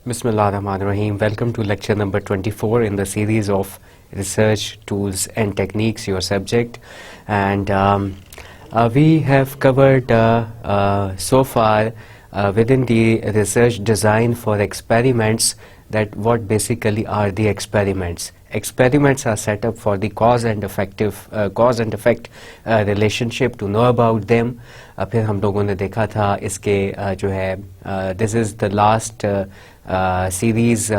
Bismillah ar-Rahman ar-Rahim. Welcome to lecture number 24 in the series of Research Tools and Techniques, your subject. And we have covered so far within the research design for experiments that what basically are the experiments. Experiments are set up for the cause and effect relationship, to know about them. پھر ہم لوگوں نے دیکھا تھا اس کے جو ہے this is the last series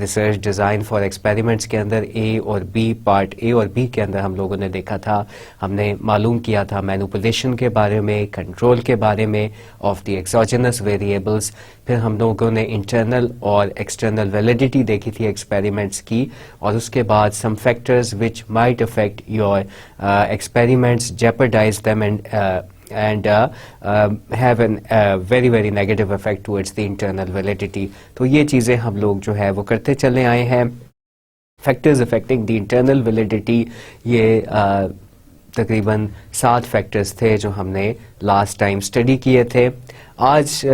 research design for experiments کے اندر اے اور بی، پارٹ اے اور بی کے اندر ہم لوگوں نے دیکھا تھا، ہم نے معلوم کیا تھا مینوپولیشن کے بارے میں، کنٹرول کے بارے میں آف دی ایکسوجنس ویریبلس. پھر ہم لوگوں نے انٹرنل اور ایکسٹرنل ویلیڈیٹی دیکھی تھی ایکسپیریمنٹس کی، اور اس کے بعد some factors which might affect your experiments, jeopardize them and have a very very negative effect towards the internal validity. تو یہ چیزیں ہم لوگ جو ہے وہ کرتے چلے آئے ہیں. Factors affecting the internal validity, یہ تقریباً 7 فیکٹرز تھے جو ہم نے لاسٹ ٹائم اسٹڈی کیے تھے. آج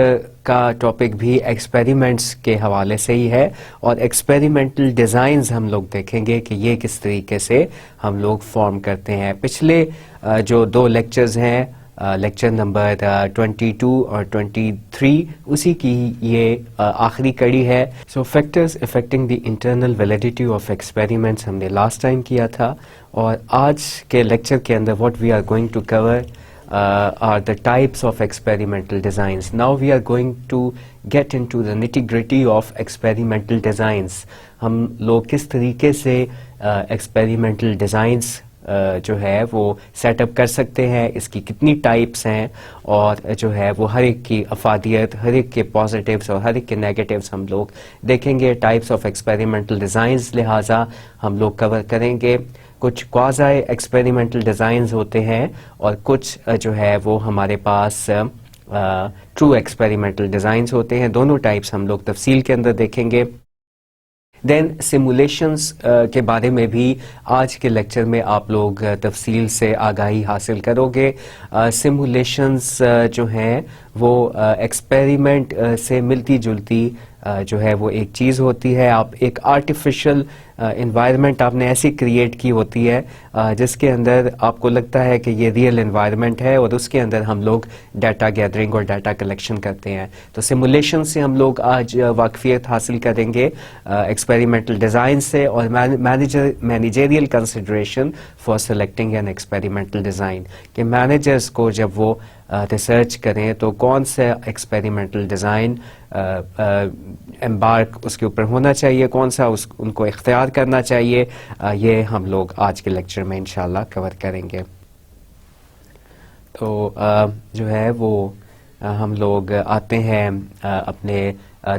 کا ٹاپک بھی ایکسپیریمنٹس کے حوالے سے ہی ہے، اور ایکسپیریمنٹل ڈیزائنز ہم لوگ دیکھیں گے کہ یہ کس طریقے سے ہم لوگ فارم کرتے ہیں. پچھلے جو 2 لیکچرز ہیں، لیکچر نمبر 22 اور 23، اسی کی یہ آخری کڑی ہے. So factors affecting the internal validity of experiments ہم نے لاسٹ ٹائم کیا تھا، اور آج کے لیکچر کے اندر what we are going to cover are the types of experimental designs. Now we are going to get into the nitty-gritty of experimental designs. ہم لوگ کس طریقے سے experimental designs جو ہے وہ سیٹ اپ کر سکتے ہیں، اس کی کتنی ٹائپس ہیں، اور جو ہے وہ ہر ایک کی افادیت، ہر ایک کے پازیٹیوز اور ہر ایک کے نیگیٹیوز ہم لوگ دیکھیں گے. ٹائپس آف ایکسپیریمنٹل ڈیزائنز لہٰذا ہم لوگ کور کریں گے. کچھ کوازائی ایکسپیریمنٹل ڈیزائنز ہوتے ہیں، اور کچھ جو ہے وہ ہمارے پاس ٹرو ایکسپیریمنٹل ڈیزائنز ہوتے ہیں. دونوں ٹائپس ہم لوگ تفصیل کے اندر دیکھیں گے. دین سیمولیشنز کے بارے میں بھی آج کے لیکچر میں آپ لوگ تفصیل سے آگاہی حاصل کرو گے. سیمولیشنز جو ہیں وہ ایکسپیریمنٹ سے ملتی جلتی جو ہے وہ ایک چیز ہوتی ہے. آپ ایک آرٹیفیشل انوائرمنٹ آپ نے ایسی کریٹ کی ہوتی ہے جس کے اندر آپ کو لگتا ہے کہ یہ ریئل انوائرمنٹ ہے، اور اس کے اندر ہم لوگ ڈیٹا گیدرنگ اور ڈیٹا کلیکشن کرتے ہیں. تو سیمولیشن سے ہم لوگ آج واقفیت حاصل کریں گے ایکسپیریمنٹل ڈیزائن سے، اور managerial consideration for selecting N experimental design, کہ مینیجرز کو جب وہ ریسرچ کریں تو کون سا ایکسپیریمنٹل ڈیزائن امبارک اس کے اوپر ہونا چاہیے، کون سا ان کو اختیار کرنا چاہیے. یہ ہم لوگ آج کے لیکچر میں انشاءاللہ کور کریں گے. تو جو ہے وہ ہم لوگ آتے ہیں اپنے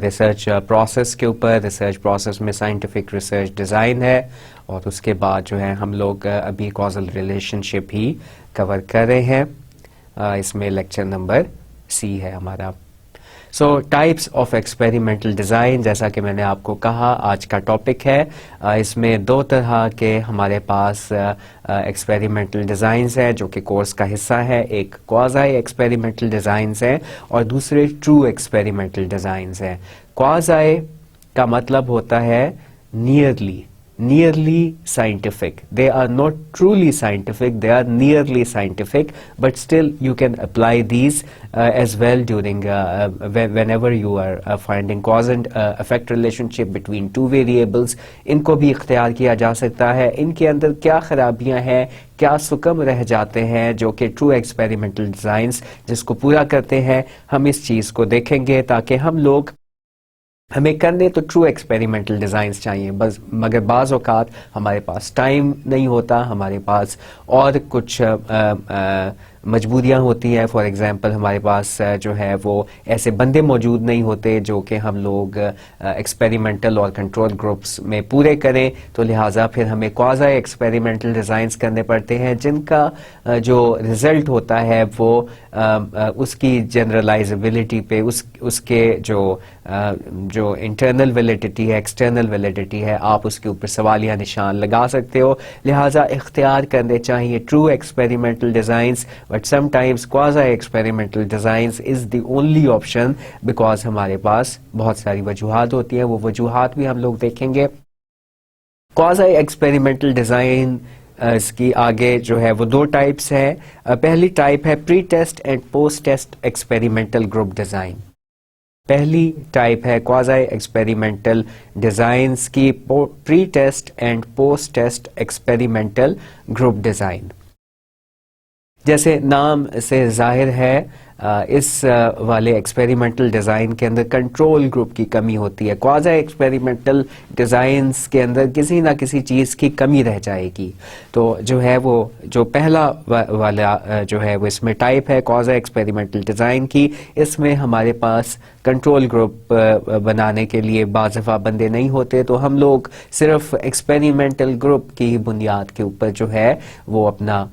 ریسرچ پروسیس کے اوپر. ریسرچ پروسیس میں سائنٹیفک ریسرچ ڈیزائن ہے، اور اس کے بعد جو ہے ہم لوگ ابھی کازل ریلیشن شپ ہی کور کر رہے ہیں. اس میں لیکچر نمبر سی ہے ہمارا. سو ٹائپس آف ایکسپیریمنٹل ڈیزائن، جیسا کہ میں نے آپ کو کہا آج کا ٹاپک ہے. اس میں 2 طرح کے ہمارے پاس ایکسپیریمنٹل ڈیزائنز ہیں جو کہ کورس کا حصہ ہے. ایک کوازائی ایکسپیریمنٹل ڈیزائنز ہیں، اور دوسرے ٹرو ایکسپیریمنٹل ڈیزائنز ہیں. کوازائی کا مطلب ہوتا ہے nearly scientific. They are not truly scientific, they are nearly scientific, but still you can apply these as well during whenever you are finding cause and effect relationship between 2 variables. ان کو بھی اختیار کیا جا سکتا ہے. ان کے اندر کیا خرابیاں ہیں، کیا سکم رہ جاتے ہیں جو کہ ٹرو ایکسپیریمنٹل ڈیزائنز جس کو پورا کرتے ہیں، ہم اس چیز کو دیکھیں گے، تاکہ ہمیں کرنے تو ٹرو ایکسپیریمنٹل ڈیزائنز چاہیے، بس مگر بعض اوقات ہمارے پاس ٹائم نہیں ہوتا، ہمارے پاس اور کچھ مجبوریاں ہوتی ہیں. فار ایگزامپل ہمارے پاس جو ہے وہ ایسے بندے موجود نہیں ہوتے جو کہ ہم لوگ ایکسپیریمنٹل اور کنٹرول گروپس میں پورے کریں, تو لہٰذا پھر ہمیں کوازی ایکسپیریمنٹل ڈیزائنس کرنے پڑتے ہیں جن کا جو رزلٹ ہوتا ہے وہ اس کی جنرلائزبلٹی پہ, اس کے جو انٹرنل ویلیڈیٹی ہے, ایکسٹرنل ویلیڈیٹی ہے, آپ اس کے اوپر سوالیہ نشان لگا سکتے ہو. لہٰذا اختیار کرنے چاہیے true experimental designs, but sometimes quasi experimental designs is the only option, because ہمارے پاس بہت ساری وجوہات ہوتی ہیں. وہ وجوہات بھی ہم لوگ دیکھیں گے. کوازی ایکسپیریمنٹل ڈیزائن اس کی آگے جو ہے وہ دو ٹائپس ہیں. پہلی ٹائپ ہے pre test and post test experimental group design. پہلی ٹائپ ہے کوازی ایکسپیریمنٹل ڈیزائنس کی pre test and post test experimental group design. جیسے نام سے ظاہر ہے اس والے ایکسپیریمنٹل ڈیزائن کے اندر کنٹرول گروپ کی کمی ہوتی ہے. کوازی ایکسپیریمنٹل ڈیزائنس کے اندر کسی نہ کسی چیز کی کمی رہ جائے گی. تو جو ہے وہ جو پہلا والا جو ہے وہ اس میں ٹائپ ہے کوازی ایکسپیریمنٹل ڈیزائن کی, اس میں ہمارے پاس کنٹرول گروپ بنانے کے لیے بعض دفعہ بندے نہیں ہوتے, تو ہم لوگ صرف ایکسپیریمنٹل گروپ کی بنیاد کے اوپر جو ہے وہ اپنا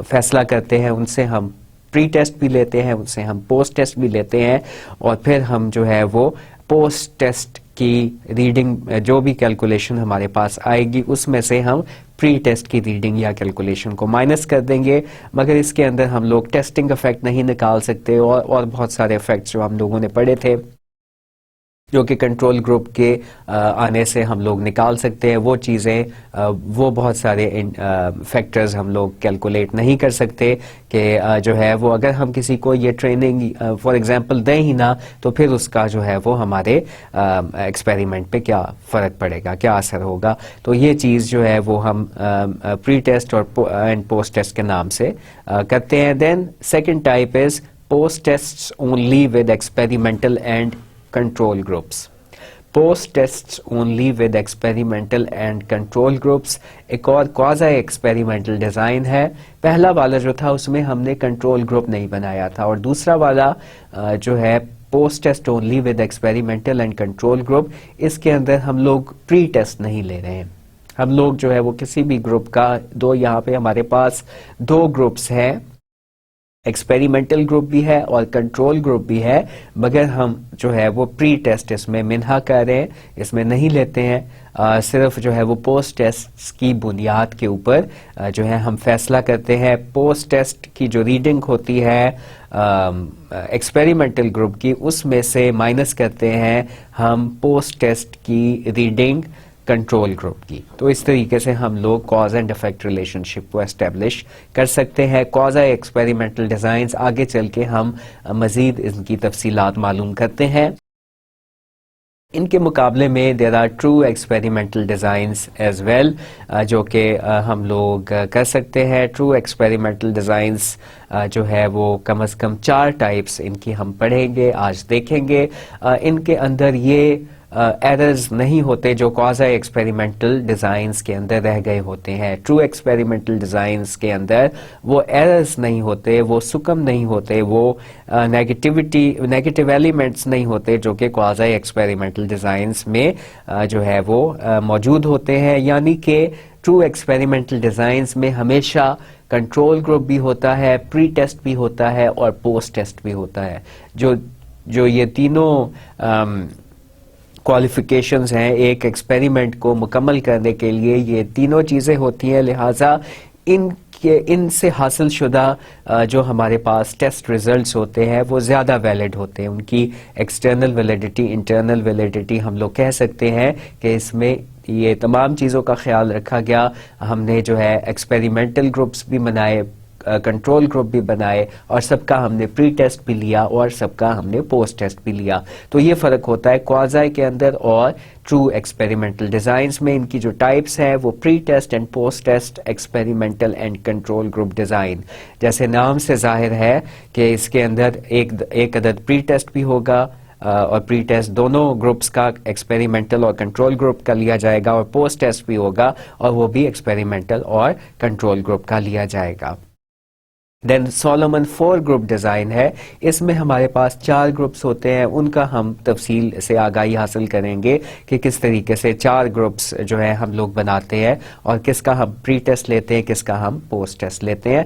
فیصلہ کرتے ہیں. ان سے ہم پری ٹیسٹ بھی لیتے ہیں, ان سے ہم پوسٹ ٹیسٹ بھی لیتے ہیں, اور پھر ہم جو ہے وہ پوسٹ ٹیسٹ کی ریڈنگ جو بھی کیلکولیشن ہمارے پاس آئے گی اس میں سے ہم پری ٹیسٹ کی ریڈنگ یا کیلکولیشن کو مائنس کر دیں گے. مگر اس کے اندر ہم لوگ ٹیسٹنگ افیکٹ نہیں نکال سکتے, اور بہت سارے افیکٹس جو ہم لوگوں نے پڑھے تھے جو کہ کنٹرول گروپ کے آنے سے ہم لوگ نکال سکتے ہیں. وہ چیزیں وہ بہت سارے فیکٹرز ہم لوگ کیلکولیٹ نہیں کر سکتے کہ جو ہے وہ اگر ہم کسی کو یہ ٹریننگ فار ایگزامپل دیں ہی نہ, تو پھر اس کا جو ہے وہ ہمارے ایکسپیریمنٹ پہ کیا فرق پڑے گا, کیا اثر ہوگا. تو یہ چیز جو ہے وہ ہم پری ٹیسٹ اور پوسٹ ٹیسٹ کے نام سے کرتے ہیں. Then second type is post test only with experimental and control groups. Post test only with experimental and control groups ایک اور کوازی ایکسپیریمنٹل ڈیزائن ہے. پہلا والا جو تھا اس میں ہم نے کنٹرول گروپ نہیں بنایا تھا, اور دوسرا والا جو ہے post test only with experimental and control group, اس کے اندر ہم لوگ پری ٹیسٹ نہیں لے رہے ہیں. ہم لوگ جو ہے وہ کسی بھی گروپ کا یہاں پہ ہمارے پاس دو گروپس ہیں, ایکسپیریمنٹل گروپ بھی ہے اور کنٹرول گروپ بھی ہے, مگر ہم جو ہے وہ پری ٹیسٹ اس میں منہا کر رہے ہیں, اس میں نہیں لیتے ہیں. صرف جو ہے وہ پوسٹ ٹیسٹ کی بنیاد کے اوپر جو ہے ہم فیصلہ کرتے ہیں. پوسٹ ٹیسٹ کی جو ریڈنگ ہوتی ہے ایکسپیریمنٹل گروپ کی, اس میں سے مائنس کرتے ہیں ہم پوسٹ ٹیسٹ کی ریڈنگ کنٹرول گروپ کی. تو اس طریقے سے ہم لوگ کاز اینڈ افیکٹ ریلیشن شپ کو اسٹیبلش کر سکتے ہیں. کوازی ایکسپیریمنٹل ڈیزائنز آگے چل کے ہم مزید ان کی تفصیلات معلوم کرتے ہیں. ان کے مقابلے میں there are true experimental designs as well, جو کہ ہم لوگ کر سکتے ہیں. ٹرو ایکسپیریمنٹل ڈیزائنز جو ہے وہ کم از کم 4 ٹائپس ان کی ہم پڑھیں گے, آج دیکھیں گے. ان کے اندر یہ ایررز نہیں ہوتے جو کوازی ایکسپیریمنٹل ڈیزائنز کے اندر رہ گئے ہوتے ہیں. ٹرو ایکسپیریمنٹل ڈیزائنز کے اندر وہ ایررز نہیں ہوتے, وہ سکم نہیں ہوتے, وہ نیگیٹو ایلیمنٹس نہیں ہوتے جو کہ کوازی ایکسپیریمنٹل ڈیزائنز میں جو ہے وہ موجود ہوتے ہیں. یعنی کہ ٹرو ایکسپیریمنٹل ڈیزائنز میں ہمیشہ کنٹرول گروپ بھی ہوتا ہے, پری ٹیسٹ بھی ہوتا ہے, اور پوسٹ ٹیسٹ بھی ہوتا ہے. جو یہ تینوں کوالیفیکیشنز ہیں ایک ایکسپیریمنٹ کو مکمل کرنے کے لیے, یہ تینوں چیزیں ہوتی ہیں. لہٰذا ان سے حاصل شدہ جو ہمارے پاس ٹیسٹ ریزلٹس ہوتے ہیں وہ زیادہ ویلڈ ہوتے ہیں. ان کی ایکسٹرنل ویلیڈیٹی, انٹرنل ویلیڈیٹی ہم لوگ کہہ سکتے ہیں کہ اس میں یہ تمام چیزوں کا خیال رکھا گیا. ہم نے جو ہے ایکسپیریمنٹل گروپس بھی بنائے, کنٹرول گروپ بھی بنائے, اور سب کا ہم نے پری ٹیسٹ بھی لیا, اور سب کا ہم نے پوسٹ ٹیسٹ بھی لیا. تو یہ فرق ہوتا ہے کوازی کے اندر اور ٹرو ایکسپیریمنٹل ڈیزائنز میں. ان کی جو ٹائپس ہیں وہ pre test and post test experimental and control group design. جیسے نام سے ظاہر ہے کہ اس کے اندر ایک عدد پری ٹیسٹ بھی ہوگا, اور پری ٹیسٹ دونوں گروپس کا, ایکسپیریمنٹل اور کنٹرول گروپ کا لیا جائے گا, اور پوسٹ ٹیسٹ بھی ہوگا اور وہ بھی ایکسپیریمنٹل اور کنٹرول گروپ کا لیا جائے گا. دین سولومن 4 گروپ ڈیزائن ہے، اس میں ہمارے پاس 4 گروپس ہوتے ہیں، ان کا ہم تفصیل سے آگاہی حاصل کریں گے کہ کس طریقے سے 4 گروپس جو ہے ہم لوگ بناتے ہیں اور کس کا ہم پری ٹیسٹ لیتے ہیں، کس کا ہم پوسٹ ٹیسٹ لیتے ہیں.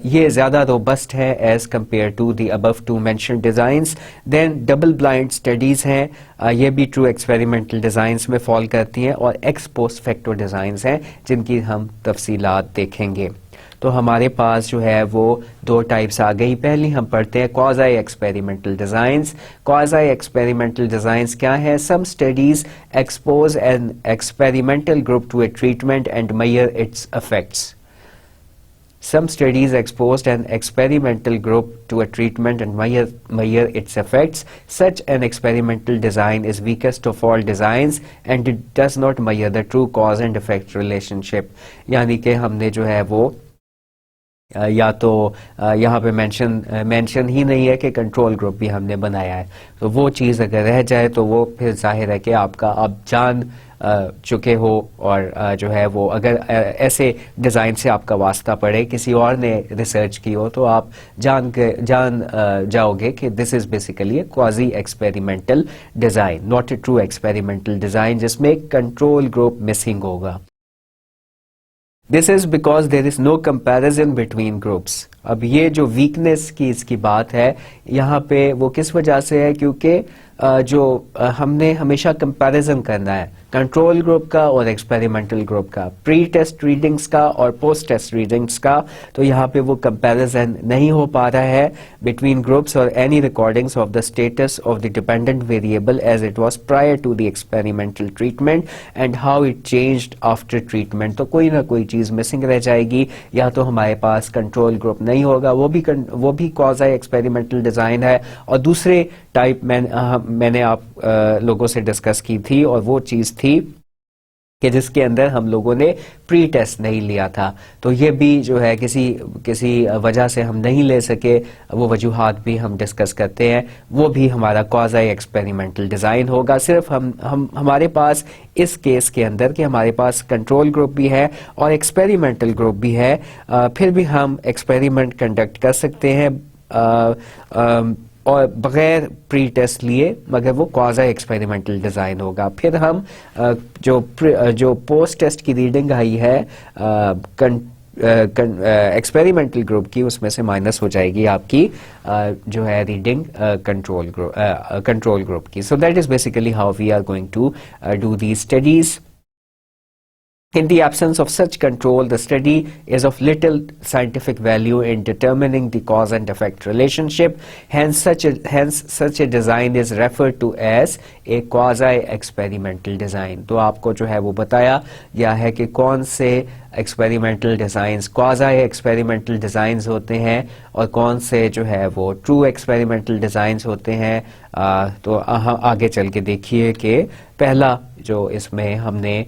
یہ زیادہ روبسٹ ہے as compare to the above 2 mention designs. Then double blind studies ہیں، یہ بھی ٹرو ایکسپیریمنٹل ڈیزائنس میں فال کرتی ہیں، اور ایکس پوسٹ فیکٹو ڈیزائنس ہیں جن کی ہم تفصیلات دیکھیں گے. تو ہمارے پاس جو ہے وہ 2 ٹائپس آ گئی. پہلی ہم پڑھتے ہیں quasi experimental designs. Quasi experimental designs کیا ہے؟ Some studies expose an experimental group to a treatment and measure its effects. Some studies exposed an experimental group to a treatment and measure its effects. Such an experimental design is weakest of all designs and it does not measure the true cause and effect relationship. یعنی کہ ہم نے جو ہے وہ یا تو یہاں پہ مینشن ہی نہیں ہے کہ کنٹرول گروپ بھی ہم نے بنایا ہے، تو وہ چیز اگر رہ جائے تو وہ پھر ظاہر ہے کہ آپ جان چکے ہو، اور جو ہے وہ اگر ایسے ڈیزائن سے آپ کا واسطہ پڑے، کسی اور نے ریسرچ کی ہو، تو آپ جان جاؤ گے کہ this is basically a quasi experimental design, not a true experimental design جس میں کنٹرول گروپ مسنگ ہوگا. This is because there is no comparison between groups. اب یہ جو ویکنیس کی اس کی بات ہے یہاں پہ وہ کس وجہ سے ہے؟ کیونکہ جو ہم نے ہمیشہ کمپیریزن کرنا ہے کنٹرول گروپ کا اور ایکسپیریمنٹل گروپ کا، پری ٹیسٹ ریڈنگز کا اور پوسٹ ٹیسٹ ریڈنگز کا، تو یہاں پہ وہ کمپیریزن نہیں ہو پا رہا ہے بٹوین گروپس اور any recordings of the status of the dependent variable as it was prior to the experimental treatment and how it changed after treatment. تو کوئی نہ کوئی چیز مسنگ رہ جائے گی، یا تو ہمارے پاس کنٹرول گروپ نہیں ہوگا، وہ بھی کوازائی ایکسپیریمنٹل ڈیزائن ہے. اور دوسرے ٹائپ میں نے آپ لوگوں سے ڈسکس کی تھی، اور وہ چیز تھی کہ جس کے اندر ہم لوگوں نے پری ٹیسٹ نہیں لیا تھا. تو یہ بھی جو ہے کسی وجہ سے ہم نہیں لے سکے، وہ وجوہات بھی ہم ڈسکس کرتے ہیں، وہ بھی ہمارا کوازائی ایکسپیریمنٹل ڈیزائن ہوگا. صرف ہمارے پاس اس کیس کے اندر کہ ہمارے پاس کنٹرول گروپ بھی ہے اور ایکسپیریمنٹل گروپ بھی ہے، پھر بھی ہم ایکسپیریمنٹ کنڈکٹ کر سکتے ہیں اور بغیر پری ٹیسٹ لیے، مگر وہ کوازائی ایکسپیریمنٹل ڈیزائن ہوگا. پھر ہم جو پوسٹ ٹیسٹ کی ریڈنگ آئی ہے ایکسپیریمنٹل گروپ کی، اس میں سے مائنس ہو جائے گی آپ کی جو ہے ریڈنگ کنٹرول گروپ کی. So that is basically how we are going to do the studies. In the absence of such control, the study is of little scientific value in determining the cause and effect relationship. Hence, such a design is referred to as a quasi-experimental design. تو آپ کو جو ہے وہ بتایا گیا ہے کہ کون سے ایکسپیریمنٹل ڈیزائنز کوازائی ایکسپیریمنٹل ڈیزائنز ہوتے ہیں اور کون سے جو ہے وہ ٹرو ایکسپیریمنٹل ڈیزائنز ہوتے ہیں. تو آگے چل کے دیکھیے کہ پہلا جو اس میں ہم نے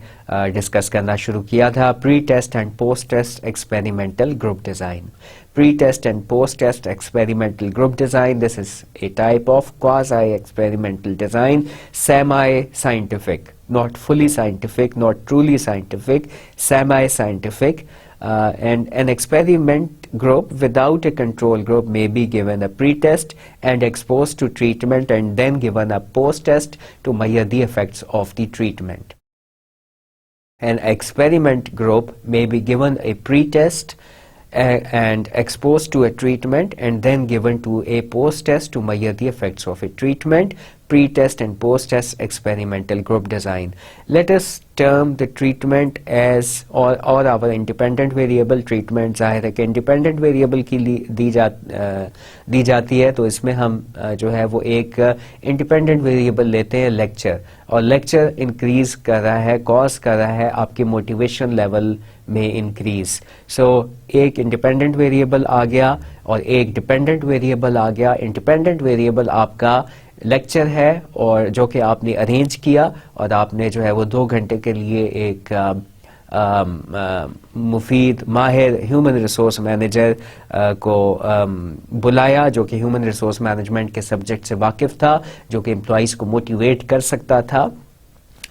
ڈسکس کرنا شروع کیا تھا، pre test and post test experimental group design. Pre-test and post-test experimental group design. This is a type of quasi-experimental design, semi-scientific, not fully scientific, not truly scientific, semi-scientific. And an experiment group without a control group may be given a pre-test and exposed to treatment and then given a post-test to measure the effects of the treatment. An experiment group may be given a pre-test and exposed to a treatment and then given to a post-test to measure the effects of a treatment. Pre-test and post-test experimental group design. Let us term the treatment as or our independent variable treatment. ظاہر ہے کہ independent variable کی دی جاتی ہے، تو اس میں ہم جو ہے وہ ایک independent variable لیتے ہیں لیکچر، اور لیکچر انکریز کر رہا ہے، کاز کر رہا ہے آپ کے موٹیویشن لیول میں انکریز. سو ایک انڈیپینڈنٹ ویریبل آ گیا اور ایک ڈیپینڈنٹ ویریبل آ گیا. انڈیپینڈنٹ ویریبل آپ کا لیکچر ہے، اور جو کہ آپ نے ارینج کیا، اور آپ نے جو ہے وہ 2 گھنٹے کے لیے ایک مفید ماہر ہیومن ریسورس مینیجر کو بلایا، جو کہ ہیومن ریسورس مینجمنٹ کے سبجیکٹ سے واقف تھا، جو کہ امپلائیز کو موٹیویٹ کر سکتا تھا.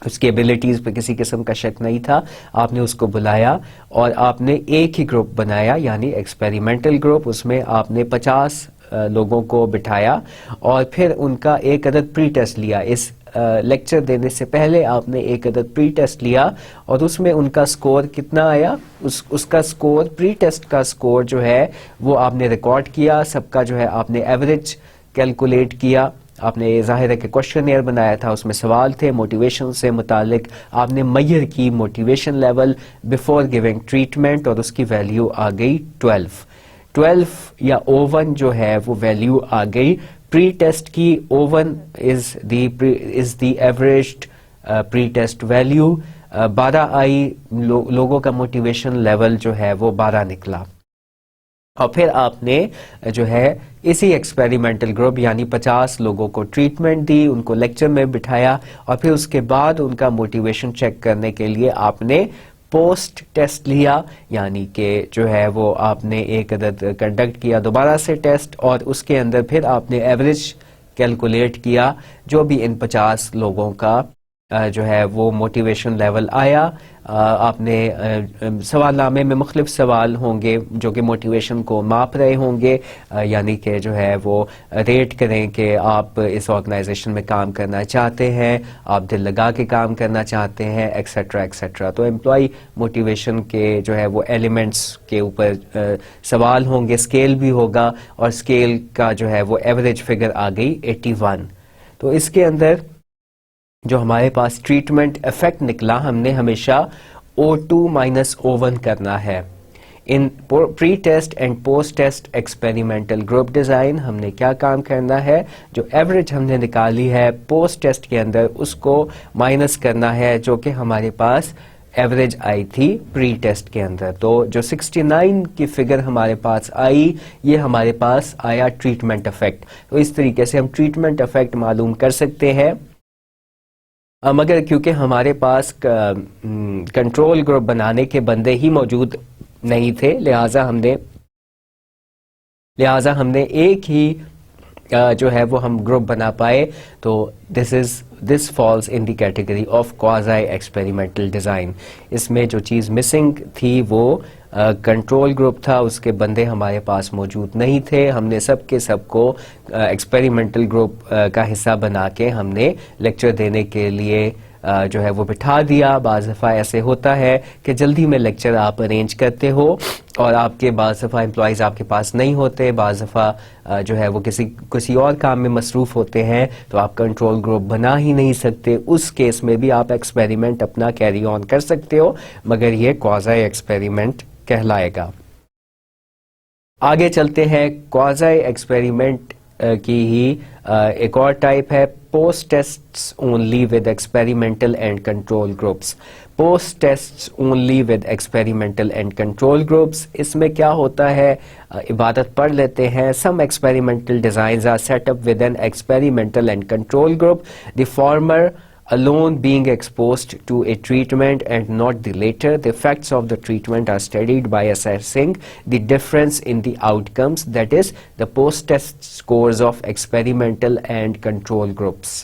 اس کی ایبلٹیز پہ کسی قسم کا شک نہیں تھا. آپ نے اس کو بلایا اور آپ نے ایک ہی گروپ بنایا یعنی ایکسپیریمنٹل گروپ. اس میں آپ نے 50 لوگوں کو بٹھایا اور پھر ان کا ایک عدد پری ٹیسٹ لیا. اس لیکچر دینے سے پہلے آپ نے ایک عدد پری ٹیسٹ لیا اور اس میں ان کا سکور کتنا آیا, اس کا سکور, پری ٹیسٹ کا سکور جو ہے وہ آپ نے ریکارڈ کیا. سب کا جو ہے آپ نے ایوریج کیلکولیٹ کیا. آپ نے ظاہر ہے کہ کوشچن ایئر بنایا تھا, اس میں سوال تھے موٹیویشن سے متعلق. آپ نے میئر کی motivation level before giving treatment اور اس کی ویلیو آ گئی 12 یا O1 جو ہے وہ ویلیو آ گئی پری ٹیسٹ کی. O1 از دی ایوریجڈ پری ٹیسٹ ویلیو. 12 آئی. لوگوں کا موٹیویشن لیول جو ہے وہ 12 نکلا. اور پھر آپ نے جو ہے اسی ایکسپیریمنٹل گروپ یعنی 50 لوگوں کو ٹریٹمنٹ دی, ان کو لیکچر میں بٹھایا اور پھر اس کے بعد ان کا موٹیویشن چیک کرنے کے لیے آپ نے پوسٹ ٹیسٹ لیا. یعنی کہ جو ہے وہ آپ نے ایک عدد کنڈکٹ کیا دوبارہ سے ٹیسٹ اور اس کے اندر پھر آپ نے ایوریج کیلکولیٹ کیا جو بھی ان 50 لوگوں کا جو ہے وہ موٹیویشن لیول آیا. آپ نے سوال نامے میں مختلف سوال ہوں گے جو کہ موٹیویشن کو ماپ رہے ہوں گے, یعنی کہ جو ہے وہ ریٹ کریں کہ آپ اس آرگنائزیشن میں کام کرنا چاہتے ہیں, آپ دل لگا کے کام کرنا چاہتے ہیں, ایکسیٹرا ایکسیٹرا. تو امپلائی موٹیویشن کے جو ہے وہ ایلیمنٹس کے اوپر سوال ہوں گے, اسکیل بھی ہوگا اور اسکیل کا جو ہے وہ ایوریج فگر آ گئی 81. تو اس کے اندر جو ہمارے پاس ٹریٹمنٹ افیکٹ نکلا, ہم نے ہمیشہ O2 مائنس O1 کرنا ہے. ان pre test and post test experimental group design ہم نے کیا کام کرنا ہے, جو ایوریج ہم نے نکالی ہے پوسٹ ٹیسٹ کے اندر اس کو مائنس کرنا ہے جو کہ ہمارے پاس ایوریج آئی تھی پری ٹیسٹ کے اندر. تو جو 69 کی فگر ہمارے پاس آئی یہ ہمارے پاس آیا ٹریٹمنٹ افیکٹ. تو اس طریقے سے ہم ٹریٹمنٹ افیکٹ معلوم کر سکتے ہیں. مگر کیونکہ ہمارے پاس کنٹرول گروپ بنانے کے بندے ہی موجود نہیں تھے لہٰذا ہم نے ایک ہی جو ہے وہ ہم گروپ بنا پائے. تو this falls in the category of quasi experimental design. اس میں جو چیز مسنگ تھی وہ کنٹرول گروپ تھا, اس کے بندے ہمارے پاس موجود نہیں تھے. ہم نے سب کے سب کو ایکسپیریمنٹل گروپ کا حصہ بنا کے ہم نے لیکچر دینے کے لیے جو ہے وہ بٹھا دیا. بعض دفعہ ایسے ہوتا ہے کہ جلدی میں لیکچر آپ ارینج کرتے ہو اور آپ کے بعض دفعہ امپلائیز آپ کے پاس نہیں ہوتے, بعض دفعہ جو ہے وہ کسی اور کام میں مصروف ہوتے ہیں تو آپ کنٹرول گروپ بنا ہی نہیں سکتے. اس کیس میں بھی آپ ایکسپیریمنٹ اپنا کیری آن کر سکتے ہو مگر یہ کوازائی ایکسپیریمنٹ کہلائے گا. آگے چلتے ہیں. کوازائی ایکسپیریمنٹ کی ہی ایک اور ٹائپ ہے post tests only with experimental and control groups. Post tests only with experimental and control groups. اس میں کیا ہوتا ہے, عبادت پڑھ لیتے ہیں. Some experimental designs are set up with an experimental and control group, the former alone being exposed to a treatment and not the later. The effects of the treatment are studied by assessing the difference in the outcomes, that is the post-test scores of experimental and control groups.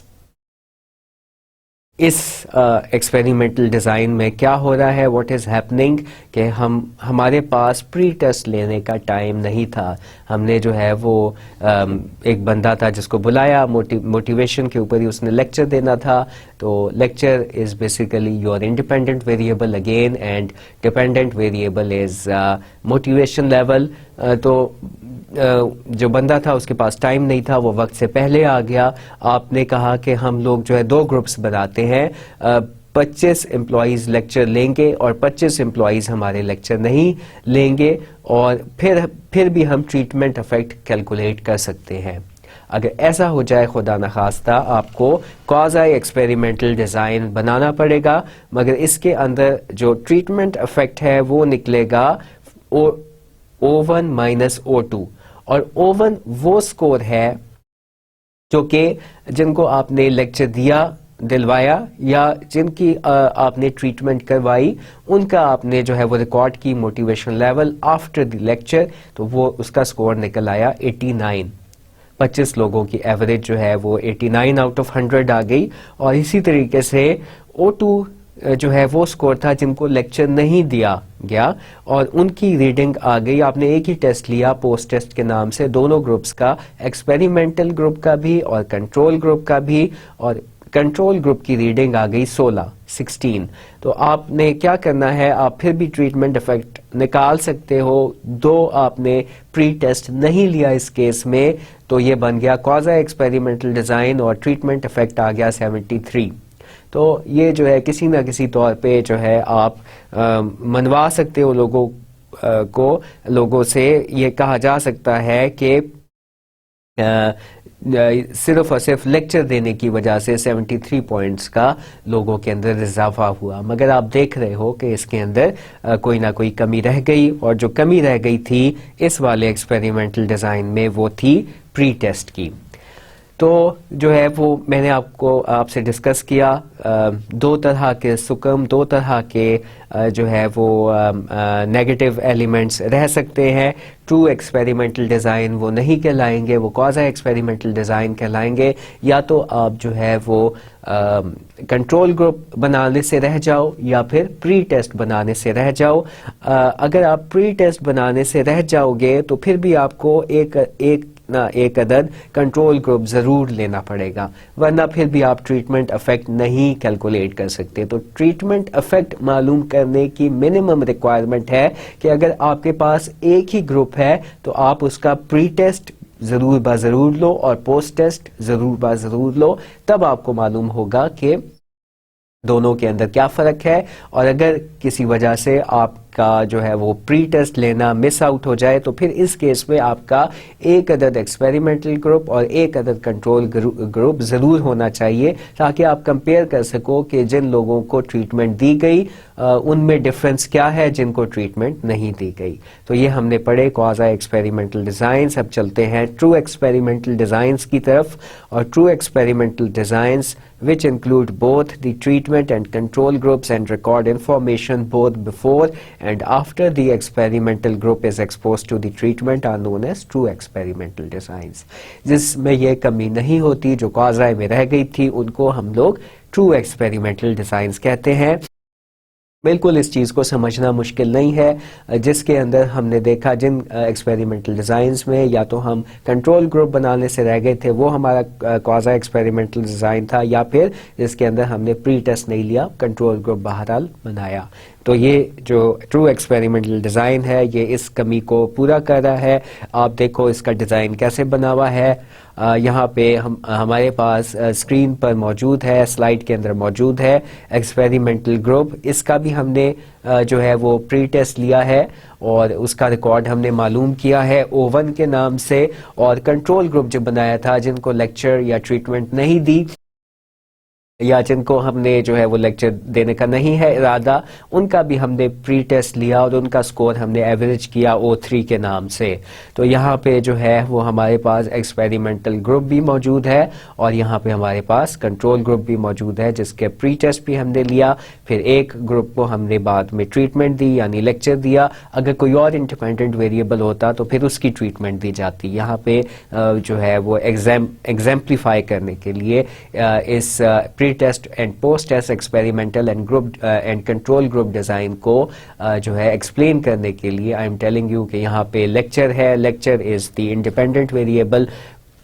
اس experimental design میں کیا ہو رہا ہے, what is happening, کہ ہمارے پاس pre test لینے کا time نہیں تھا. ہم نے جو ہے وہ ایک بندہ تھا جس کو بلایا, موٹیویشن کے اوپر ہی اس نے لیکچر دینا تھا. تو lecture is basically your independent variable again and dependent variable is motivation level. تو جو بندہ تھا اس کے پاس ٹائم نہیں تھا, وہ وقت سے پہلے آ گیا. آپ نے کہا کہ ہم لوگ جو ہے 2 گروپس بناتے ہیں, 25 امپلائیز لیکچر لیں گے اور 25 امپلائیز ہمارے لیکچر نہیں لیں گے, اور پھر بھی ہم ٹریٹمنٹ افیکٹ کیلکولیٹ کر سکتے ہیں. اگر ایسا ہو جائے خدا نخواستہ آپ کو کوازائی ایکسپیریمنٹل ڈیزائن بنانا پڑے گا, مگر اس کے اندر جو ٹریٹمنٹ افیکٹ ہے وہ نکلے گا O1 مائنس O2. اور O1 وہ سکور ہے جو کہ جن کو آپ نے لیکچر دلوایا یا جن کی آپ نے ٹریٹمنٹ کروائی, ان کا آپ نے جو ہے وہ ریکارڈ کی motivation level after the lecture, تو وہ اس کا سکور نکل آیا 89. 25 لوگوں کی ایوریج جو ہے وہ 89 آؤٹ آف 100 آ گئی. اور اسی طریقے سے O2 جو ہے وہ اسکور تھا جن کو لیکچر نہیں دیا گیا اور ان کی ریڈنگ آ گئی. آپ نے ایک ہی ٹیسٹ لیا پوسٹ ٹیسٹ کے نام سے دونوں گروپس کا, ایکسپیریمنٹل گروپ کا بھی اور کنٹرول گروپ کا بھی, اور کنٹرول گروپ کی ریڈنگ آ گئی 16. تو آپ نے کیا کرنا ہے, آپ پھر بھی ٹریٹمنٹ افیکٹ نکال سکتے ہو. دو آپ نے پری ٹیسٹ نہیں لیا اس کیس میں, تو یہ بن گیا کوازا ایکسپیریمنٹل ڈیزائن اور ٹریٹمنٹ افیکٹ آ گیا 73. تو یہ جو ہے کسی نہ کسی طور پہ جو ہے آپ منوا سکتے ہو لوگوں سے. یہ کہا جا سکتا ہے کہ صرف اور صرف لیکچر دینے کی وجہ سے 73 پوائنٹس کا لوگوں کے اندر اضافہ ہوا, مگر آپ دیکھ رہے ہو کہ اس کے اندر کوئی نہ کوئی کمی رہ گئی, اور جو کمی رہ گئی تھی اس والے ایکسپیریمنٹل ڈیزائن میں وہ تھی پری ٹیسٹ کی. تو جو ہے وہ میں نے آپ سے ڈسکس کیا, دو طرح کے سکم, دو طرح کے جو ہے وہ نیگیٹو ایلیمنٹس رہ سکتے ہیں. ٹرو ایکسپیریمنٹل ڈیزائن وہ نہیں کہلائیں گے, وہ کوازا ایکسپیریمنٹل ڈیزائن کہلائیں گے. یا تو آپ جو ہے وہ کنٹرول گروپ بنانے سے رہ جاؤ یا پھر پری ٹیسٹ بنانے سے رہ جاؤ. اگر آپ پری ٹیسٹ بنانے سے رہ جاؤ گے تو پھر بھی آپ کو ایک عدد کنٹرول گروپ ضرور لینا پڑے گا, ورنہ پھر بھی آپ ٹریٹمنٹ افیکٹ نہیں کیلکولیٹ کر سکتے. تو ٹریٹمنٹ افیکٹ معلوم کرنے کی منیمم ریکوائرمنٹ ہے کہ اگر آپ کے پاس ایک ہی گروپ ہے تو آپ اس کا پری ٹیسٹ ضرور ضرور لو اور پوسٹ ٹیسٹ ضرور ضرور لو, تب آپ کو معلوم ہوگا کہ دونوں کے اندر کیا فرق ہے. اور اگر کسی وجہ سے آپ کا جو ہے وہ پری ٹیسٹ لینا مس آؤٹ ہو جائے تو پھر اس کیس میں آپ کا ایک عدد ایکسپیریمنٹل گروپ اور ایک عدد کنٹرول گروپ ضرور ہونا چاہیے, تاکہ آپ کمپیئر کر سکو کہ جن لوگوں کو ٹریٹمنٹ دی گئی ان میں ڈفرنس کیا ہے جن کو ٹریٹمنٹ نہیں دی گئی. تو یہ ہم نے پڑھے کوازا ایکسپیریمنٹل ڈیزائنس. اب چلتے ہیں ٹرو ایکسپیریمنٹل ڈیزائنس کی طرف. اور true experimental designs which include both the treatment and control groups and record information both before and after the experimental group is exposed to the treatment are known as true experimental designs. جس میں یہ کمی نہیں ہوتی جو کوازا میں رہ گئی تھی ان کو ہم لوگ true experimental designs کہتے ہیں. بالکل اس چیز کو سمجھنا مشکل نہیں ہے, جس کے اندر ہم نے دیکھا جن ایکسپیریمنٹل ڈیزائنز میں یا تو ہم کنٹرول گروپ بنانے سے رہ گئے تھے وہ ہمارا کوازا ایکسپیریمنٹل ڈیزائن تھا, یا پھر جس کے اندر ہم نے پری ٹیسٹ نہیں لیا کنٹرول گروپ بہرحال بنایا. تو یہ جو ٹرو ایکسپیریمنٹل ڈیزائن ہے یہ اس کمی کو پورا کر رہا ہے. آپ دیکھو اس کا ڈیزائن کیسے بنا ہوا ہے, یہاں پہ ہمارے پاس اسکرین پر موجود ہے, سلائیڈ کے اندر موجود ہے ایکسپیریمنٹل گروپ. اس کا بھی ہم نے جو ہے وہ پری ٹیسٹ لیا ہے اور اس کا ریکارڈ ہم نے معلوم کیا ہے O1 کے نام سے, اور کنٹرول گروپ جو بنایا تھا جن کو لیکچر یا ٹریٹمنٹ نہیں دی یا جن کو ہم نے جو ہے وہ لیکچر دینے کا نہیں ہے ارادہ, ان کا بھی ہم نے پری ٹیسٹ لیا اور ان کا سکور ہم نے ایوریج کیا O3 کے نام سے. تو یہاں پہ جو ہے وہ ہمارے پاس ایکسپیریمنٹل گروپ بھی موجود ہے اور یہاں پہ ہمارے پاس کنٹرول گروپ بھی موجود ہے جس کے پری ٹیسٹ بھی ہم نے لیا. پھر ایک گروپ کو ہم نے بعد میں ٹریٹمنٹ دی یعنی لیکچر دیا. اگر کوئی اور انڈیپینڈنٹ ویریبل ہوتا تو پھر اس کی ٹریٹمنٹ دی جاتی. یہاں پہ جو ہے وہ ایگزامپلیفائی کرنے کے لیے اس pre test and post test experimental and group and control group design کو جو ہے ایکسپلین کرنے کے لیے آئی ایم ٹیلنگ یو کہ یہاں پہ لیکچر ہے. Lecture is the independent variable.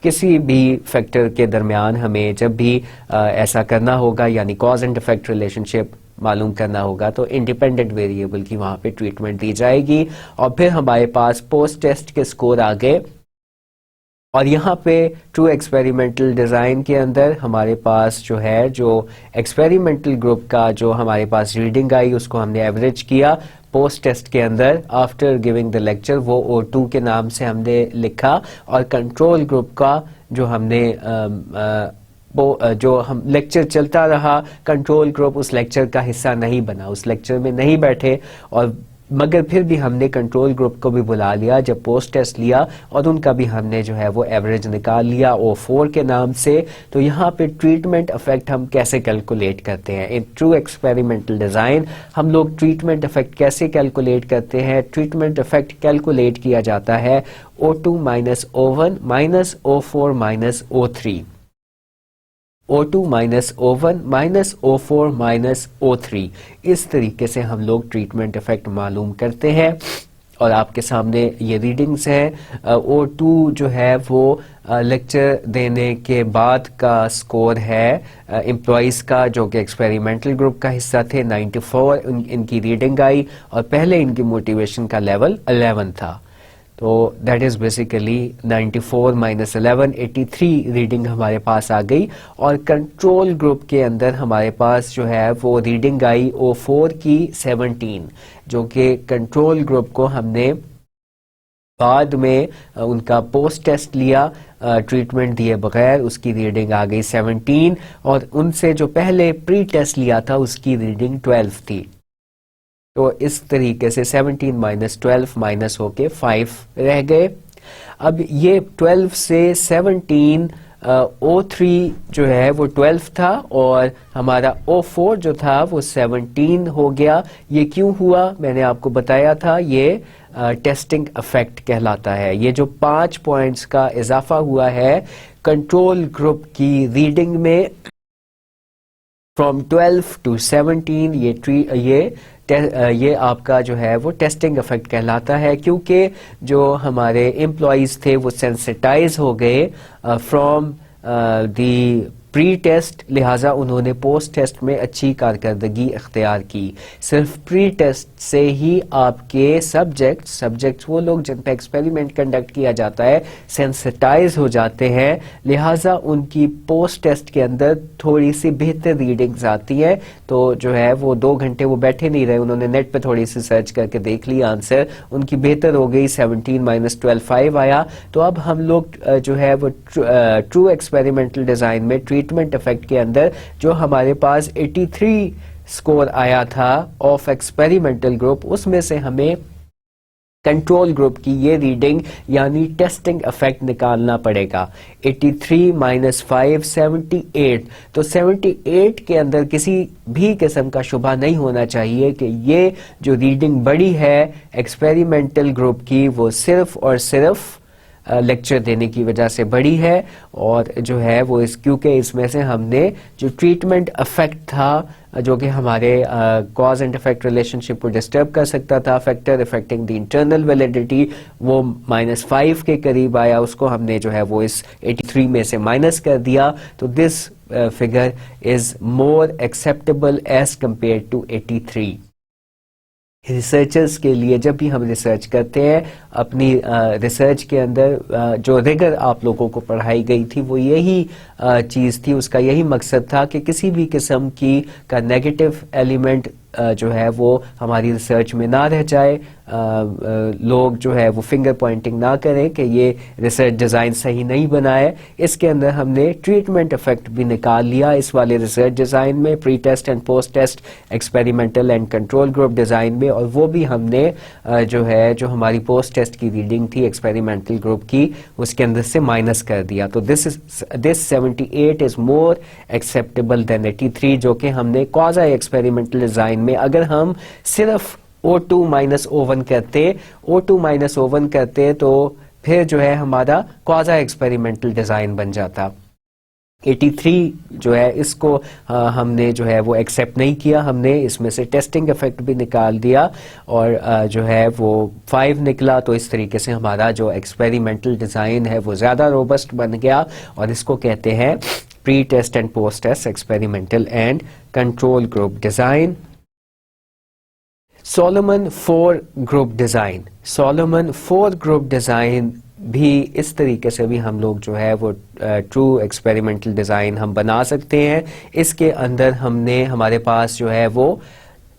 کسی بھی فیکٹر کے درمیان ہمیں جب بھی ایسا کرنا ہوگا یعنی cause and effect relationship معلوم کرنا ہوگا تو انڈیپینڈنٹ ویریبل کی وہاں پہ ٹریٹمنٹ دی جائے گی. اور پھر ہمارے پاس پوسٹ ٹیسٹ کے سکور آ گئے, اور یہاں پہ ٹرو ایکسپیریمنٹل ڈیزائن کے اندر ہمارے پاس جو ہے جو ایکسپیریمنٹل گروپ کا جو ہمارے پاس ریڈنگ آئی اس کو ہم نے ایوریج کیا. پوسٹ ٹیسٹ کے اندر آفٹر گیونگ دا لیکچر وہ O2 کے نام سے ہم نے لکھا, اور کنٹرول گروپ کا جو ہم نے جو ہم لیکچر چلتا رہا کنٹرول گروپ اس لیکچر کا حصہ نہیں بنا, اس لیکچر میں نہیں بیٹھے, اور مگر پھر بھی ہم نے کنٹرول گروپ کو بھی بلا لیا جب پوسٹ ٹیسٹ لیا اور ان کا بھی ہم نے جو ہے وہ ایوریج نکال لیا O4 کے نام سے. تو یہاں پہ ٹریٹمنٹ افیکٹ ہم کیسے کیلکولیٹ کرتے ہیں ان ٹرو ایکسپیریمنٹل ڈیزائن. ہم لوگ ٹریٹمنٹ افیکٹ کیسے کیلکولیٹ کرتے ہیں. ٹریٹمنٹ افیکٹ کیلکولیٹ کیا جاتا ہے O2 - O1 - O4 - O3. O2 minus O1 minus O4 minus O3. اس طریقے سے ہم لوگ ٹریٹمنٹ افیکٹ معلوم کرتے ہیں. اور آپ کے سامنے یہ ریڈنگز ہیں. O2 جو ہے وہ لیکچر دینے کے بعد کا سکور ہے امپلائیز کا جو کہ ایکسپیریمنٹل گروپ کا حصہ تھے. 94 ان کی ریڈنگ آئی اور پہلے ان کی موٹیویشن کا لیول 11 تھا. تو that is basically 94 minus 11 83 reading ہمارے پاس آ گئی. اور کنٹرول گروپ کے اندر ہمارے پاس جو ہے وہ ریڈنگ آئی O4 کی 17 جو کہ کنٹرول گروپ کو ہم نے بعد میں ان کا پوسٹ ٹیسٹ لیا ٹریٹمنٹ دیے بغیر, اس کی ریڈنگ آ گئی 17 اور ان سے جو پہلے پری ٹیسٹ لیا تھا اس کی ریڈنگ 12 تھی. تو اس طریقے سے 17 مائنس 12 مائنس ہو کے 5 رہ گئے. اب یہ 12 سے 17 O3 جو ہے وہ 12 تھا اور ہمارا O4 جو تھا وہ 17 ہو گیا. یہ کیوں ہوا میں نے آپ کو بتایا تھا, یہ ٹیسٹنگ افیکٹ کہلاتا ہے. یہ جو 5 پوائنٹس کا اضافہ ہوا ہے کنٹرول گروپ کی ریڈنگ میں فرام 12 ٹو 17, یہ آپ کا جو ہے وہ ٹیسٹنگ افیکٹ کہلاتا ہے, کیونکہ جو ہمارے امپلائیز تھے وہ سینسٹائز ہو گئے فرام دی پری ٹیسٹ, لہٰذا انہوں نے پوسٹ ٹیسٹ میں اچھی کارکردگی اختیار کی. صرف پری ٹیسٹ سے ہی آپ کے سبجیکٹس وہ لوگ جن پہ ایکسپیریمنٹ کنڈکٹ کیا جاتا ہے سینسٹائز ہو جاتے ہیں, لہٰذا ان کی پوسٹ ٹیسٹ کے اندر تھوڑی سی بہتر ریڈنگز آتی ہیں. تو جو ہے وہ 2 گھنٹے وہ بیٹھے نہیں رہے, انہوں نے نیٹ پہ تھوڑی سی سرچ کر کے دیکھ لی, آنسر ان کی بہتر ہو گئی. 17 مائنس 12 5 آیا. تو اب ہم لوگ جو ہے وہ ٹرو ایکسپیریمنٹل ڈیزائن میں ٹریٹمنٹ افیکٹ کے اندر جو ہمارے پاس 83 سکور آیا تھا آف ایکسپیریمنٹل گروپ, اس میں سے ہمیں کنٹرول گروپ کی یہ ریڈنگ یعنی ٹیسٹنگ افیکٹ نکالنا پڑے گا. 83 مائنس 5 78. تو 78 کے اندر کسی بھی قسم کا شبہ نہیں ہونا چاہیے کہ یہ جو ریڈنگ بڑی ہے ایکسپیریمنٹل گروپ کی وہ صرف اور صرف لیکچر دینے کی وجہ سے بڑی ہے. اور جو ہے وہ کیونکہ اس میں سے ہم نے جو ٹریٹمنٹ افیکٹ تھا جو کہ ہمارے کاز اینڈ افیکٹ ریلیشن شپ کو ڈسٹرب کر سکتا تھا, factor affecting the internal validity, وہ -5 کے قریب آیا, اس کو ہم نے جو ہے وہ اس 83 میں سے مائنس کر دیا. تو this figure is more acceptable as compare to 83. Researchers کے لیے جب بھی ہم ریسرچ کرتے ہیں اپنی ریسرچ کے اندر جو ریگر آپ لوگوں کو پڑھائی گئی تھی وہ یہی چیز تھی, اس کا یہی مقصد تھا کہ کسی بھی قسم کی کا نیگیٹو ایلیمنٹ جو ہے وہ ہماری ریسرچ میں نہ رہ جائے. لوگ جو ہے وہ فنگر پوائنٹنگ نہ کریں کہ یہ ریسرچ ڈیزائن صحیح نہیں بنا ہے. اس کے اندر ہم نے ٹریٹمنٹ افیکٹ بھی نکال لیا اس والے ریسرچ ڈیزائن میں, pre test and post test experimental and control group design میں, اور وہ بھی ہم نے جو ہے جو ہماری پوسٹ ٹیسٹ کی ریڈنگ تھی ایکسپیریمنٹل گروپ کی اس کے اندر سے مائنس کر دیا. تو دس 78 از مور ایکسیپٹیبل دین 83 جو کہ ہم نے کوازی ایکسپیریمنٹل ڈیزائن میں اگر ہم صرف O2 مائنس O1 کرتے تو پھر جو ہے ہمارا کوازی ایکسپیریمنٹل ڈیزائن بن جاتا. 83 جو ہے اس کو ہم نے جو ہے وہ ایکسیپٹ نہیں کیا, ہم نے اس میں سے ٹیسٹنگ افیکٹ بھی نکال دیا اور جو ہے وہ 5 نکلا. تو اس طریقے سے ہمارا جو ایکسپیریمنٹل ڈیزائن ہے وہ زیادہ روبسٹ بن گیا اور اس کو کہتے ہیں pre test and post test experimental and control group design. Solomon 4 group design. Solomon 4 group design بھی اس طریقے سے بھی ہم لوگ جو ہے وہ ٹرو ایکسپیریمنٹل ڈیزائن ہم بنا سکتے ہیں. اس کے اندر ہمارے پاس جو ہے وہ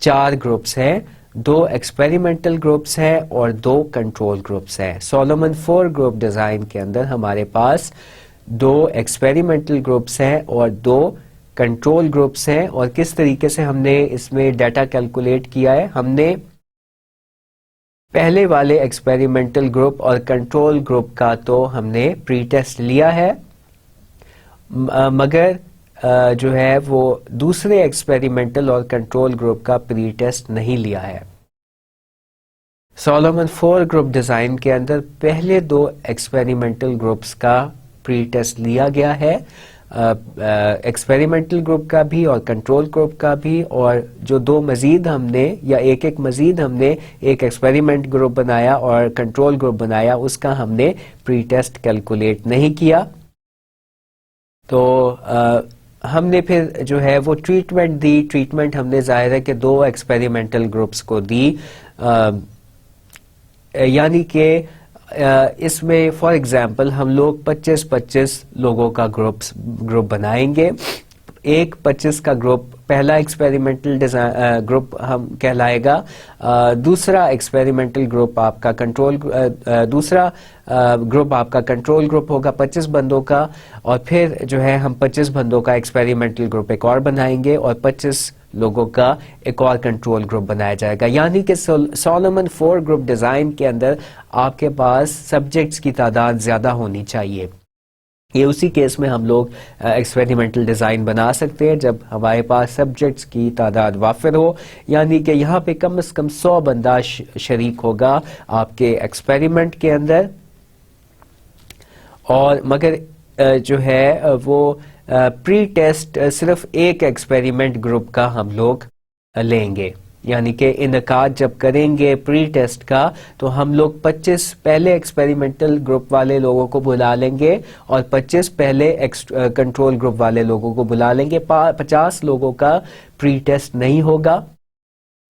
4 گروپس ہیں, 2 ایکسپیریمنٹل گروپس ہیں اور 2 کنٹرول گروپس ہیں. سولومن 4 گروپ ڈیزائن کے اندر ہمارے پاس 2 ایکسپیریمنٹل گروپس ہیں اور 2 کنٹرول گروپس ہیں. اور کس طریقے سے ہم نے اس میں ڈیٹا کیلکولیٹ کیا ہے, ہم نے پہلے والے ایکسپیریمنٹل گروپ اور کنٹرول گروپ کا تو ہم نے پری ٹیسٹ لیا ہے, مگر جو ہے وہ دوسرے ایکسپیریمنٹل اور کنٹرول گروپ کا پری ٹیسٹ نہیں لیا ہے. سولومن 4 گروپ ڈیزائن کے اندر پہلے 2 ایکسپیریمنٹل گروپس کا پری ٹیسٹ لیا گیا ہے, ایکسپیریمنٹل گروپ کا بھی اور کنٹرول گروپ کا بھی، اور جو دو مزید ہم نے یا ایک مزید ہم نے ایک ایکسپیریمنٹ گروپ بنایا اور کنٹرول گروپ بنایا، اس کا ہم نے پری ٹیسٹ کیلکولیٹ نہیں کیا. تو ہم نے پھر جو ہے وہ ٹریٹمنٹ دی. ٹریٹمنٹ ہم نے ظاہر ہے کہ دو ایکسپیریمنٹل گروپس کو دی، یعنی کہ اس میں فار ایگزامپل ہم لوگ 25 لوگوں کا گروپ بنائیں گے. ایک 25 کا گروپ پہلا ایکسپیریمنٹل گروپ ہم کہلائے گا، دوسرا ایکسپیریمنٹل گروپ آپ کا دوسرا گروپ آپ کا کنٹرول گروپ ہوگا 25 بندوں کا، اور پھر جو ہے ہم 25 بندوں کا ایکسپیریمنٹل گروپ ایک اور بنائیں گے اور 25 لوگوں کا ایک اور کنٹرول گروپ بنایا جائے گا. یعنی کہ سولومن 4 گروپ ڈیزائن کے اندر آپ کے پاس سبجیکٹس کی تعداد زیادہ ہونی چاہیے. یہ اسی کیس میں ہم لوگ ایکسپیریمنٹل ڈیزائن بنا سکتے ہیں جب ہمارے پاس سبجیکٹس کی تعداد وافر ہو، یعنی کہ یہاں پہ کم از کم 100 بندہ شریک ہوگا آپ کے ایکسپیریمنٹ کے اندر. اور مگر جو ہے وہ پری ٹیسٹ صرف ایک ایکسپیریمنٹ گروپ کا ہم لوگ لیں گے، یعنی کہ انعقاد جب کریں گے پری ٹیسٹ کا تو ہم لوگ 25 پہلے ایکسپیریمنٹل گروپ والے لوگوں کو بلا لیں گے اور 25 پہلے کنٹرول گروپ والے لوگوں کو بلا لیں گے. 50 لوگوں کا پری ٹیسٹ نہیں ہوگا.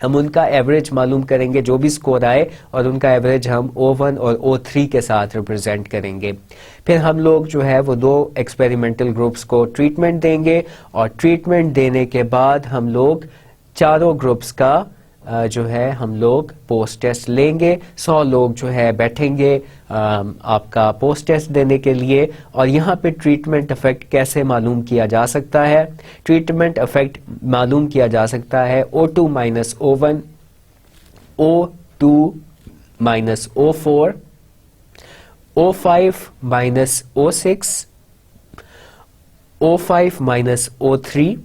ہم ان کا ایوریج معلوم کریں گے جو بھی سکور آئے، اور ان کا ایوریج ہم O1 اور O3 کے ساتھ ریپرزینٹ کریں گے. پھر ہم لوگ جو ہے وہ دو ایکسپیریمنٹل گروپس کو ٹریٹمنٹ دیں گے، اور ٹریٹمنٹ دینے کے بعد ہم لوگ چاروں گروپس کا جو ہے ہم لوگ پوسٹ ٹیسٹ لیں گے. 100 لوگ جو ہے بیٹھیں گے آپ کا پوسٹ ٹیسٹ دینے کے لیے. اور یہاں پہ ٹریٹمنٹ افیکٹ کیسے معلوم کیا جا سکتا ہے؟ ٹریٹمنٹ افیکٹ معلوم کیا جا سکتا ہے O2 minus O1، O2 minus O4، O5 minus O6، O5 minus O3،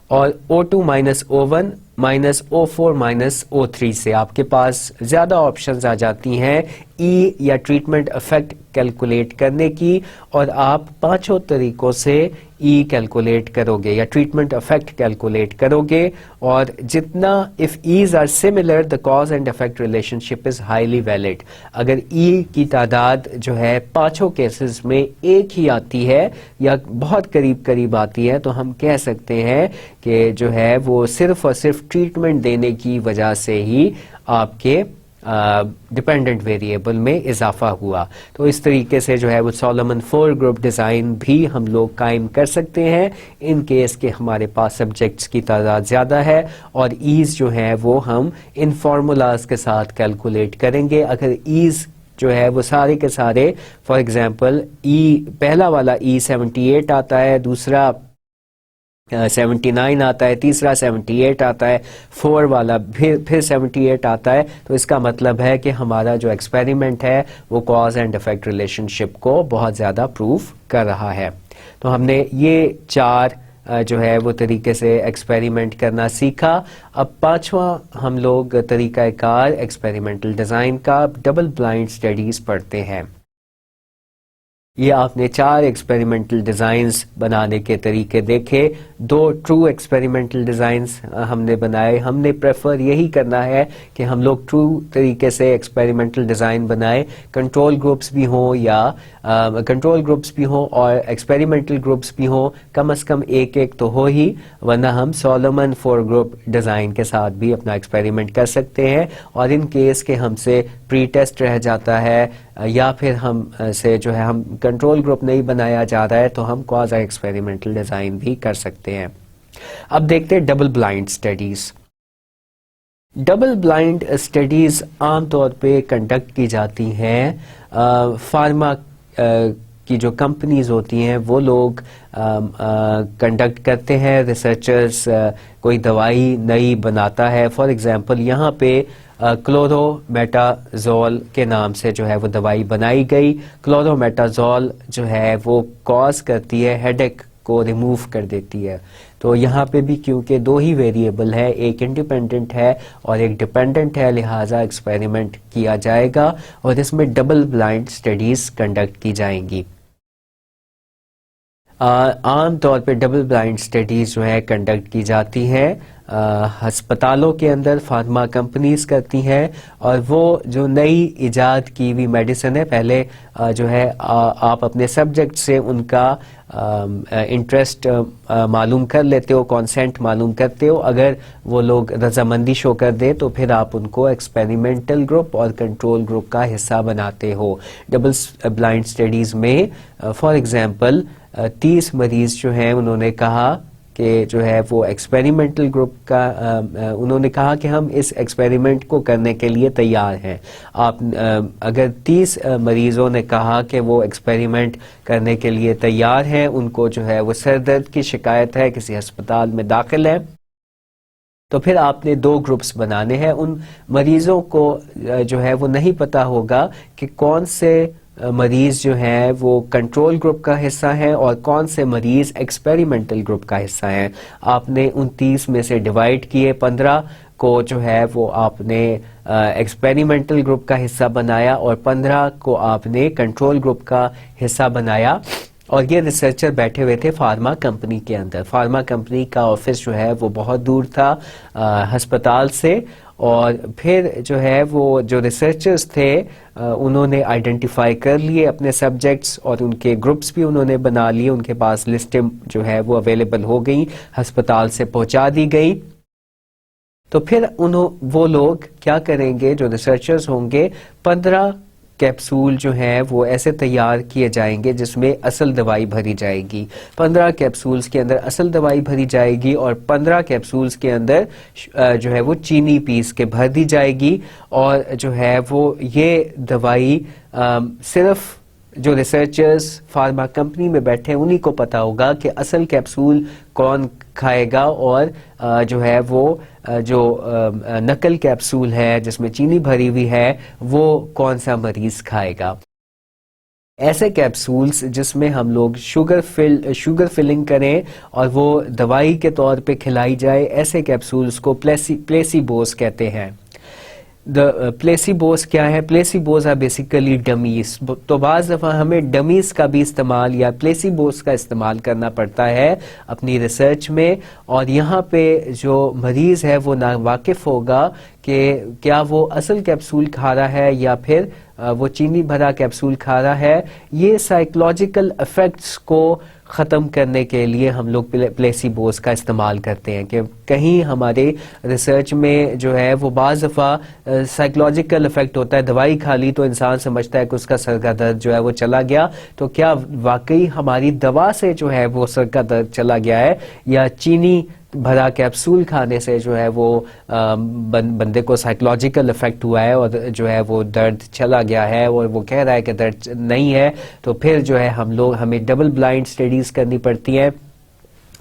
اور O2 minus O1 minus O4 minus O3 سے. آپ کے پاس زیادہ آپشنز آ جاتی ہیں ای یا ٹریٹمنٹ افیکٹ کیلکولیٹ کرنے کی، اور آپ پانچوں طریقوں سے ای کیلکولیٹ کرو گے یا ٹریٹمنٹ افیکٹ کیلکولیٹ کرو گے. اور جتنا if as are similar the cause and effect relationship is highly valid. اگر ای کی تعداد جو ہے پانچوں کیسز میں ایک ہی آتی ہے یا بہت قریب آتی ہے تو ہم کہہ سکتے ہیں کہ جو ہے وہ صرف اور صرف ٹریٹمنٹ دینے کی وجہ سے ہی آپ کے ڈپینڈنٹ ویریبل میں اضافہ ہوا. تو اس طریقے سے جو ہے وہ سولومن 4 گروپ ڈیزائن بھی ہم لوگ قائم کر سکتے ہیں ان کیس کہ ہمارے پاس سبجیکٹس کی تعداد زیادہ ہے، اور ایز جو ہے وہ ہم ان فارمولاز کے ساتھ کیلکولیٹ کریں گے. اگر ایز جو ہے وہ سارے کے سارے فار ایگزامپل پہلا والا ای 78 آتا ہے، دوسرا 79 آتا ہے، تیسرا 78 آتا ہے، 4 والا پھر 78 آتا ہے، تو اس کا مطلب ہے کہ ہمارا جو ایکسپیریمنٹ ہے وہ کاز اینڈ افیکٹ ریلیشن شپ کو بہت زیادہ پروف کر رہا ہے. تو ہم نے یہ 4 جو ہے وہ طریقے سے ایکسپیریمنٹ کرنا سیکھا. اب 5واں ہم لوگ طریقہ کار ایکسپیریمنٹل ڈیزائن کا ڈبل بلائنڈ اسٹڈیز پڑھتے ہیں. یہ آپ نے 4 ایکسپیریمنٹل ڈیزائنز بنانے کے طریقے دیکھے. 2 ٹرو ایکسپیریمنٹل ڈیزائنز ہم نے بنائے. ہم نے پریفر یہی کرنا ہے کہ ہم لوگ ٹرو طریقے سے ایکسپیریمنٹل ڈیزائن بنائیں، کنٹرول گروپس بھی ہوں اور ایکسپیریمنٹل گروپس بھی ہوں، کم از کم ایک تو ہو ہی، ورنہ ہم سولومن 4 گروپ ڈیزائن کے ساتھ بھی اپنا ایکسپیریمنٹ کر سکتے ہیں. اور ان کیس کہ ہم سے پری ٹیسٹ رہ جاتا ہے یا پھر ہم سے جو ہے ہم کنٹرول گروپ نہیں بنایا جا رہا ہے تو ہم کوازی ایکسپیریمنٹل ڈیزائن بھی کر سکتے ہیں. اب دیکھتے ہیں double blind studies. Double blind studies عام طور پہ کنڈکٹ کی جاتی ہیں فارما کی جو کمپنیز ہوتی ہیں وہ لوگ کنڈکٹ کرتے ہیں. ریسرچرز کوئی دوائی نئی بناتا ہے، فار ایگزامپل یہاں پہ کلورومیٹازول کے نام سے جو ہے وہ دوائی بنائی گئی. کلورومیٹازول جو ہے وہ کاز کرتی ہے ہیڈ ایک کو ریموو کر دیتی ہے. تو یہاں پہ بھی کیونکہ 2 ہی ویریبل ہے، ایک انڈیپینڈنٹ ہے اور ایک ڈیپینڈنٹ ہے، لہٰذا ایکسپیریمنٹ کیا جائے گا اور اس میں ڈبل بلائنڈ اسٹڈیز کنڈکٹ کی جائیں گی. عام طور پہ ڈبل بلائنڈ اسٹڈیز جو ہے کنڈکٹ کی جاتی ہیں ہسپتالوں کے اندر، فارما کمپنیز کرتی ہیں، اور وہ جو نئی ایجاد کی ہوئی میڈیسن ہے پہلے جو ہے آپ اپنے سبجیکٹ سے ان کا انٹرسٹ معلوم کر لیتے ہو، کانسینٹ معلوم کرتے ہو. اگر وہ لوگ رضامندی شو کر دیں تو پھر آپ ان کو ایکسپیریمنٹل گروپ اور کنٹرول گروپ کا حصہ بناتے ہو. ڈبل بلائنڈ اسٹڈیز میں فار ایگزامپل 30 مریض جو ہیں انہوں نے کہا کہ جو ہے وہ ایکسپیریمنٹل گروپ کا انہوں نے کہا کہ ہم اس ایکسپیریمنٹ کو کرنے کے لیے تیار ہیں. آپ اگر 30 مریضوں نے کہا کہ وہ ایکسپیریمنٹ کرنے کے لیے تیار ہیں، ان کو جو ہے وہ سر درد کی شکایت ہے، کسی ہسپتال میں داخل ہے، تو پھر آپ نے 2 گروپس بنانے ہیں. ان مریضوں کو جو ہے وہ نہیں پتا ہوگا کہ کون سے مریض جو ہیں وہ کنٹرول گروپ کا حصہ ہیں اور کون سے مریض ایکسپیریمنٹل گروپ کا حصہ ہیں. آپ نے ان 30 میں سے ڈیوائڈ کیے، 15 کو جو ہے وہ آپ نے ایکسپیریمنٹل گروپ کا حصہ بنایا اور 15 کو آپ نے کنٹرول گروپ کا حصہ بنایا. اور یہ ریسرچر بیٹھے ہوئے تھے فارما کمپنی کے اندر. فارما کمپنی کا آفس جو ہے وہ بہت دور تھا ہسپتال سے، اور پھر جو ہے وہ جو ریسرچرز تھے انہوں نے آئیڈینٹیفائی کر لیے اپنے سبجیکٹس، اور ان کے گروپس بھی انہوں نے بنا لیے. ان کے پاس لسٹیں جو ہے وہ اویلیبل ہو گئیں، ہسپتال سے پہنچا دی گئی. تو پھر وہ لوگ کیا کریں گے، جو ریسرچرز ہوں گے، 15 کیپسول جو ہیں وہ ایسے تیار کیے جائیں گے جس میں اصل دوائی بھری جائے گی. 15 کیپسولز کے اندر اصل دوائی بھری جائے گی اور 15 کیپسولز کے اندر جو ہے وہ چینی پیس کے بھر دی جائے گی. اور جو ہے وہ یہ دوائی صرف جو ریسرچرز فارما کمپنی میں بیٹھے ہیں انہی کو پتا ہوگا کہ اصل کیپسول کون کھائے گا، اور جو ہے وہ جو نقل کیپسول ہے جس میں چینی بھری ہوئی ہے وہ کون سا مریض کھائے گا. ایسے کیپسولز جس میں ہم لوگ شوگر فلنگ کریں اور وہ دوائی کے طور پہ کھلائی جائے، ایسے کیپسولز کو پلیسیبوز کہتے ہیں. پلیسیبوز کیا ہے؟ پلیسیبوز آر بیسیکلی ڈمیز. تو بعض دفعہ ہمیں ڈمیز کا بھی استعمال یا پلیسیبوز کا استعمال کرنا پڑتا ہے اپنی ریسرچ میں. اور یہاں پہ جو مریض ہے وہ ناواقف ہوگا کہ کیا وہ اصل کیپسول کھا رہا ہے یا پھر وہ چینی بھرا کیپسول کھا رہا ہے. یہ سائیکولوجیکل افیکٹس کو ختم کرنے کے لیے ہم لوگ پلیسیبوز کا استعمال کرتے ہیں کہ کہیں ہمارے ریسرچ میں جو ہے وہ بعض دفعہ سائیکولوجیکل افیکٹ ہوتا ہے. دوائی کھا لی تو انسان سمجھتا ہے کہ اس کا سر کا درد جو ہے وہ چلا گیا، تو کیا واقعی ہماری دوا سے جو ہے وہ سر کا درد چلا گیا ہے، یا چینی بھرا کیپسول کھانے سے جو ہے وہ بندے کو سائیکولوجیکل افیکٹ ہوا ہے اور جو ہے وہ درد چلا گیا ہے اور وہ کہہ رہا ہے کہ درد نہیں ہے. تو پھر جو ہے ہمیں ڈبل بلائنڈ اسٹڈیز کرنی پڑتی ہیں.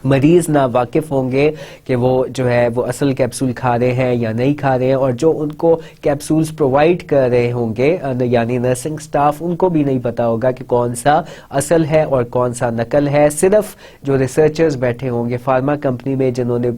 مریض نا واقف ہوں گے کہ وہ جو ہے وہ اصل کیپسول کھا رہے ہیں یا نہیں کھا رہے ہیں، اور جو ان کو کیپسولز پرووائڈ کر رہے ہوں گے یعنی نرسنگ سٹاف، ان کو بھی نہیں پتا ہوگا کہ کون سا اصل ہے اور کون سا نقل ہے. صرف جو ریسرچرز بیٹھے ہوں گے فارما کمپنی میں جنہوں نے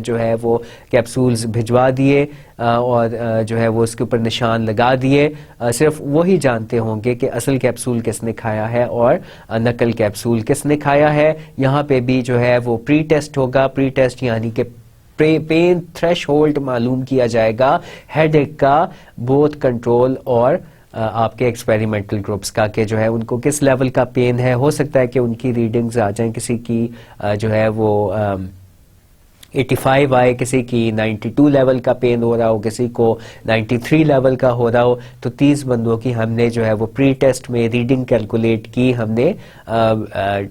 جو ہے وہ کیپسولز بھجوا دیے اور جو ہے وہ اس کے اوپر نشان لگا دیے، صرف وہی جانتے ہوں گے کہ اصل کیپسول کس نے کھایا ہے اور نقل کیپسول کس نے کھایا ہے. یہاں پہ بھی جو ہے وہ پری ٹیسٹ ہوگا. پری ٹیسٹ یعنی کہ پین تھریش ہولڈ معلوم کیا جائے گا ہیڈ ایک کا، بوتھ کنٹرول اور آپ کے ایکسپیریمنٹل گروپس کا، کہ جو ہے ان کو کس لیول کا پین ہے. ہو سکتا ہے کہ ان کی ریڈنگز آ جائیں، کسی کی جو ہے وہ 85 آئے، کسی کی 92 لیول کا پین ہو رہا ہو، کسی کو 93 لیول کا ہو رہا ہو. تو 30 بندوں کی ہم نے جو ہے وہ پری ٹیسٹ میں ریڈنگ کیلکولیٹ کی. ہم نے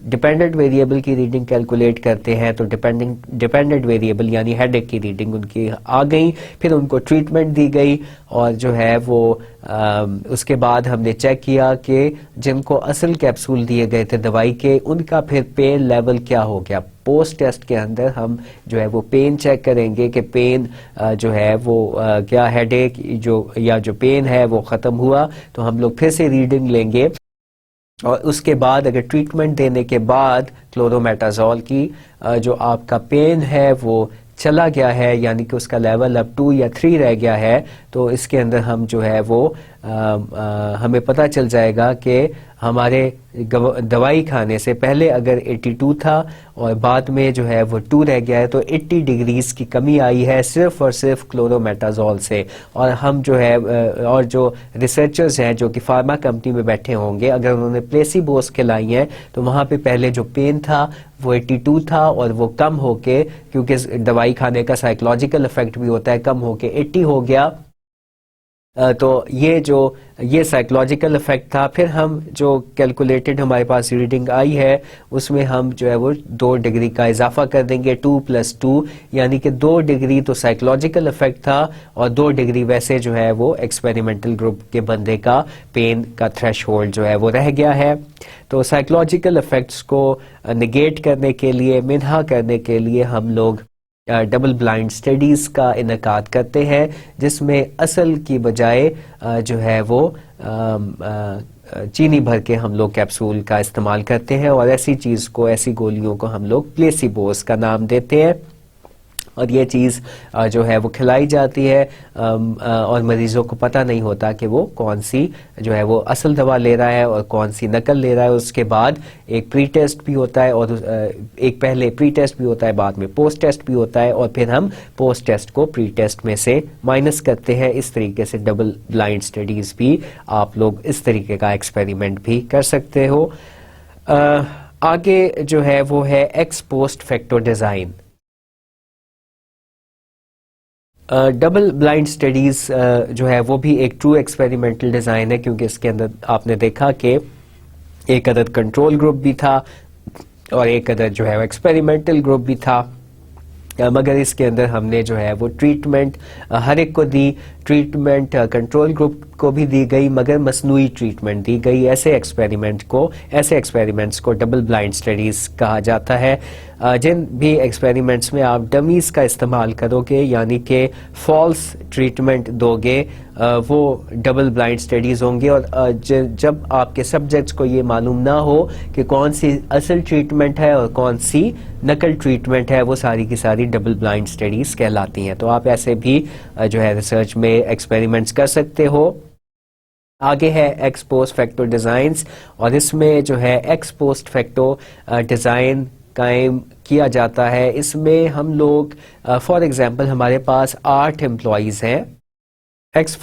ڈیپینڈنٹ ویریبل کی ریڈنگ کیلکولیٹ کرتے ہیں، تو ڈیپینڈنٹ ویریبل یعنی ہیڈ ایک کی ریڈنگ ان کی آ گئی. پھر ان کو ٹریٹمنٹ دی گئی اور جو ہے وہ اس کے بعد ہم نے چیک کیا کہ جن کو اصل کیپسول دیے گئے تھے دوائی کے، ان کا پھر پین لیول کیا ہو گیا. پوسٹ ٹیسٹ کے اندر ہم جو ہے وہ پین چیک کریں گے کہ پین جو ہے وہ کیا ہیڈ ایک جو پین ہے وہ ختم ہوا. تو ہم لوگ پھر سے ریڈنگ لیں گے اور اس کے بعد اگر ٹریٹمنٹ دینے کے بعد کلورومیٹازول کی جو آپ کا پین ہے وہ چلا گیا ہے، یعنی کہ اس کا لیول اب 2 یا 3 رہ گیا ہے، تو اس کے اندر ہم جو ہے وہ ہمیں پتہ چل جائے گا کہ ہمارے دوائی کھانے سے پہلے اگر 82 تھا اور بعد میں جو ہے وہ 2 رہ گیا ہے تو 80 ڈگریز کی کمی آئی ہے صرف اور صرف کلورومیٹازول سے. اور ہم جو ہے اور جو ریسرچرز ہیں جو کہ فارما کمپنی میں بیٹھے ہوں گے, اگر انہوں نے پلیسیبوز کھلائی ہیں تو وہاں پہ پہلے جو پین تھا وہ 82 تھا اور وہ کم ہو کے, کیونکہ دوائی کھانے کا سائیکولوجیکل افیکٹ بھی ہوتا ہے, کم ہو کے 80 ہو گیا. تو یہ سائیکولوجیکل افیکٹ تھا. پھر ہم جو کیلکولیٹڈ ہمارے پاس ریڈنگ آئی ہے اس میں ہم جو ہے وہ 2 ڈگری کا اضافہ کر دیں گے, 2 + 2, یعنی کہ 2 ڈگری تو سائیکولوجیکل افیکٹ تھا اور 2 ڈگری ویسے جو ہے وہ ایکسپیریمنٹل گروپ کے بندے کا پین کا تھریش ہولڈ جو ہے وہ رہ گیا ہے. تو سائیکولوجیکل افیکٹس کو نگیٹ کرنے کے لیے, منہا کرنے کے لیے ہم لوگ ڈبل بلائنڈ سٹڈیز کا انعقاد کرتے ہیں, جس میں اصل کی بجائے جو ہے وہ چینی بھر کے ہم لوگ کیپسول کا استعمال کرتے ہیں اور ایسی چیز کو, ایسی گولیوں کو ہم لوگ پلیسیبوز کا نام دیتے ہیں. اور یہ چیز جو ہے وہ کھلائی جاتی ہے اور مریضوں کو پتہ نہیں ہوتا کہ وہ کون سی جو ہے وہ اصل دوا لے رہا ہے اور کون سی نقل لے رہا ہے. اس کے بعد ایک پری ٹیسٹ بھی ہوتا ہے اور ایک پہلے پری ٹیسٹ بھی ہوتا ہے, بعد میں پوسٹ ٹیسٹ بھی ہوتا ہے, اور پھر ہم پوسٹ ٹیسٹ کو پری ٹیسٹ میں سے مائنس کرتے ہیں. اس طریقے سے ڈبل بلائنڈ سٹڈیز بھی آپ لوگ اس طریقے کا ایکسپیریمنٹ بھی کر سکتے ہو. آگے جو ہے وہ ہے ex post facto design. Double blind studies جو ہے وہ بھی ایک ٹرو ایکسپیریمنٹل ڈیزائن ہے, کیونکہ اس کے اندر آپ نے دیکھا کہ ایک عدد کنٹرول گروپ بھی تھا اور ایک عدد جو ہے وہ ایکسپیریمنٹل گروپ بھی تھا, مگر اس کے اندر ہم نے جو ہے وہ ٹریٹمنٹ ہر ایک کو دی. ٹریٹمنٹ کنٹرول گروپ کو بھی دی گئی مگر مصنوعی ٹریٹمنٹ دی گئی. ایسے ایکسپیریمنٹس کو ڈبل بلائنڈ سٹڈیز کہا جاتا ہے. جن بھی ایکسپیریمنٹس میں آپ ڈمیز کا استعمال کرو گے, یعنی کہ فالس ٹریٹمنٹ دو گے, وہ ڈبل بلائنڈ سٹڈیز ہوں گے. اور جب آپ کے سبجیکٹس کو یہ معلوم نہ ہو کہ کون سی اصل ٹریٹمنٹ ہے اور کون سی نقل ٹریٹمنٹ ہے, وہ ساری کی ساری ڈبل بلائنڈ سٹڈیز کہلاتی ہیں. تو آپ ایسے بھی جو ہے ریسرچ میں ایکسپیریمنٹس کر سکتے ہو. آگے ہے ایکس پوسٹ فیکٹو ڈیزائنز, اور اس میں جو ہے ایکس پوسٹ فیکٹو ڈیزائن قائم کیا جاتا ہے. اس میں ہم لوگ فار ایگزامپل ہمارے پاس 8 امپلائیز ہیں. ایکس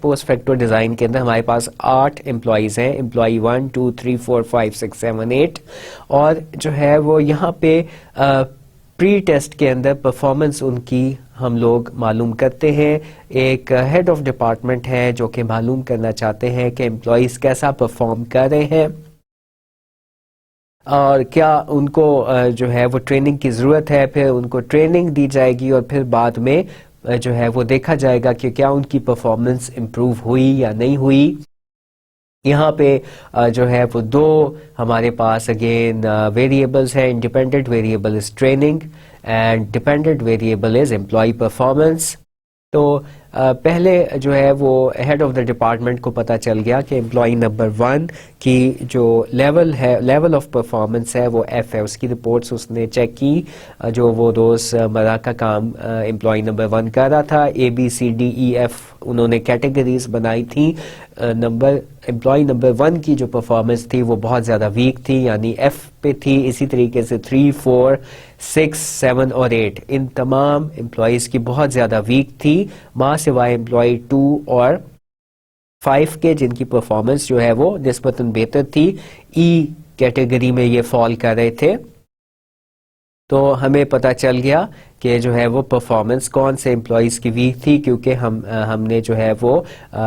پوسٹ فیکٹو ڈیزائن کے اندر ہمارے پاس 8 امپلائیز ہیں, امپلائی 1 2 3 4 5 6 7 8, اور جو ہے وہ یہاں پہ پری ٹیسٹ کے اندر پرفارمنس ان کی ہم لوگ معلوم کرتے ہیں. ایک ہیڈ آف ڈپارٹمنٹ ہے جو کہ معلوم کرنا چاہتے ہیں کہ امپلائیز کیسا پرفارم کر رہے ہیں اور کیا ان کو جو ہے وہ ٹریننگ کی ضرورت ہے. پھر ان کو ٹریننگ دی جائے گی اور پھر بعد میں جو ہے وہ دیکھا جائے گا کہ کیا ان کی پرفارمنس امپروو ہوئی یا نہیں ہوئی. یہاں پہ جو ہے وہ 2 ہمارے پاس اگین ویریبلز ہیں. Independent variable is training and dependent variable is employee performance. تو پہلے جو ہے وہ ہیڈ آف دا ڈپارٹمنٹ کو پتہ چل گیا کہ امپلائی نمبر 1 کی جو لیول آف پرفارمنس ہے وہ ایف ہے. اس کی رپورٹس اس نے چیک کی جو وہ روز مرہ کا کام امپلائی نمبر 1 کر رہا تھا. A B C D E F انہوں نے کیٹیگریز بنائی تھیں. امپلائی نمبر 1 کی جو پرفارمنس تھی وہ بہت زیادہ ویک تھی, یعنی ایف پہ تھی. اسی طریقے سے 3 4 6 7 اور 8 ان تمام امپلائیز کی بہت زیادہ ویک تھی, ماں سوائے امپلائی 2 اور 5 کے جن کی پرفارمنس جو ہے وہ نسبتاً بہتر تھی. ای کیٹیگری میں یہ فال کر رہے تھے. تو ہمیں پتہ چل گیا کہ جو ہے وہ پرفارمنس کون سے امپلائیز کی ویک تھی, کیونکہ ہم نے جو ہے وہ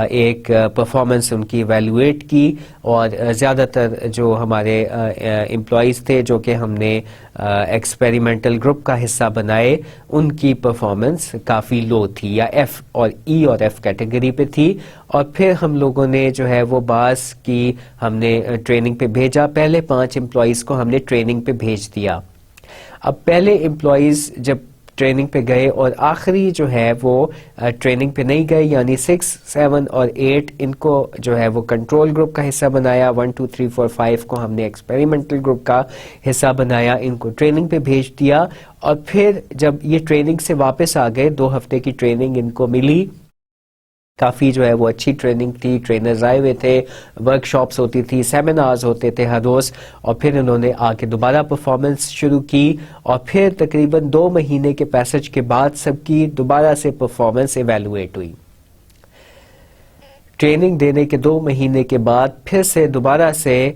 ایک پرفارمنس ان کی ایویلویٹ کی, اور زیادہ تر جو ہمارے امپلائیز تھے جو کہ ہم نے ایکسپیریمنٹل گروپ کا حصہ بنائے, ان کی پرفارمنس کافی لو تھی, یا ایف اور ای اور ایف کیٹیگری پہ تھی. اور پھر ہم لوگوں نے جو ہے وہ بعض کی ہم نے ٹریننگ پہ بھیجا. پہلے 5 امپلائیز کو ہم نے ٹریننگ پہ بھیج دیا. اب پہلے امپلائیز جب ٹریننگ پہ گئے اور آخری جو ہے وہ ٹریننگ پہ نہیں گئے, یعنی 6 7 اور 8 ان کو جو ہے وہ کنٹرول گروپ کا حصہ بنایا, 1 2 3 4 5 کو ہم نے ایکسپیریمنٹل گروپ کا حصہ بنایا, ان کو ٹریننگ پہ بھیج دیا. اور پھر جب یہ ٹریننگ سے واپس آ گئے, 2 ہفتے کی ٹریننگ ان کو ملی, کافی جو ہے وہ اچھی ٹریننگ تھی، ٹرینرز آئے ہوئے تھے، ورک شاپس ہوتی تھی، سیمینارز ہوتے تھے ہر روز، اور پھر انہوں نے آ کے دوبارہ پرفارمنس شروع کی، اور پھر تقریباً 2 مہینے کے پیسج کے بعد سب کی دوبارہ سے پرفارمنس ایویلویٹ ہوئی. ٹریننگ دینے کے 2 مہینے کے بعد پھر سے دوبارہ سے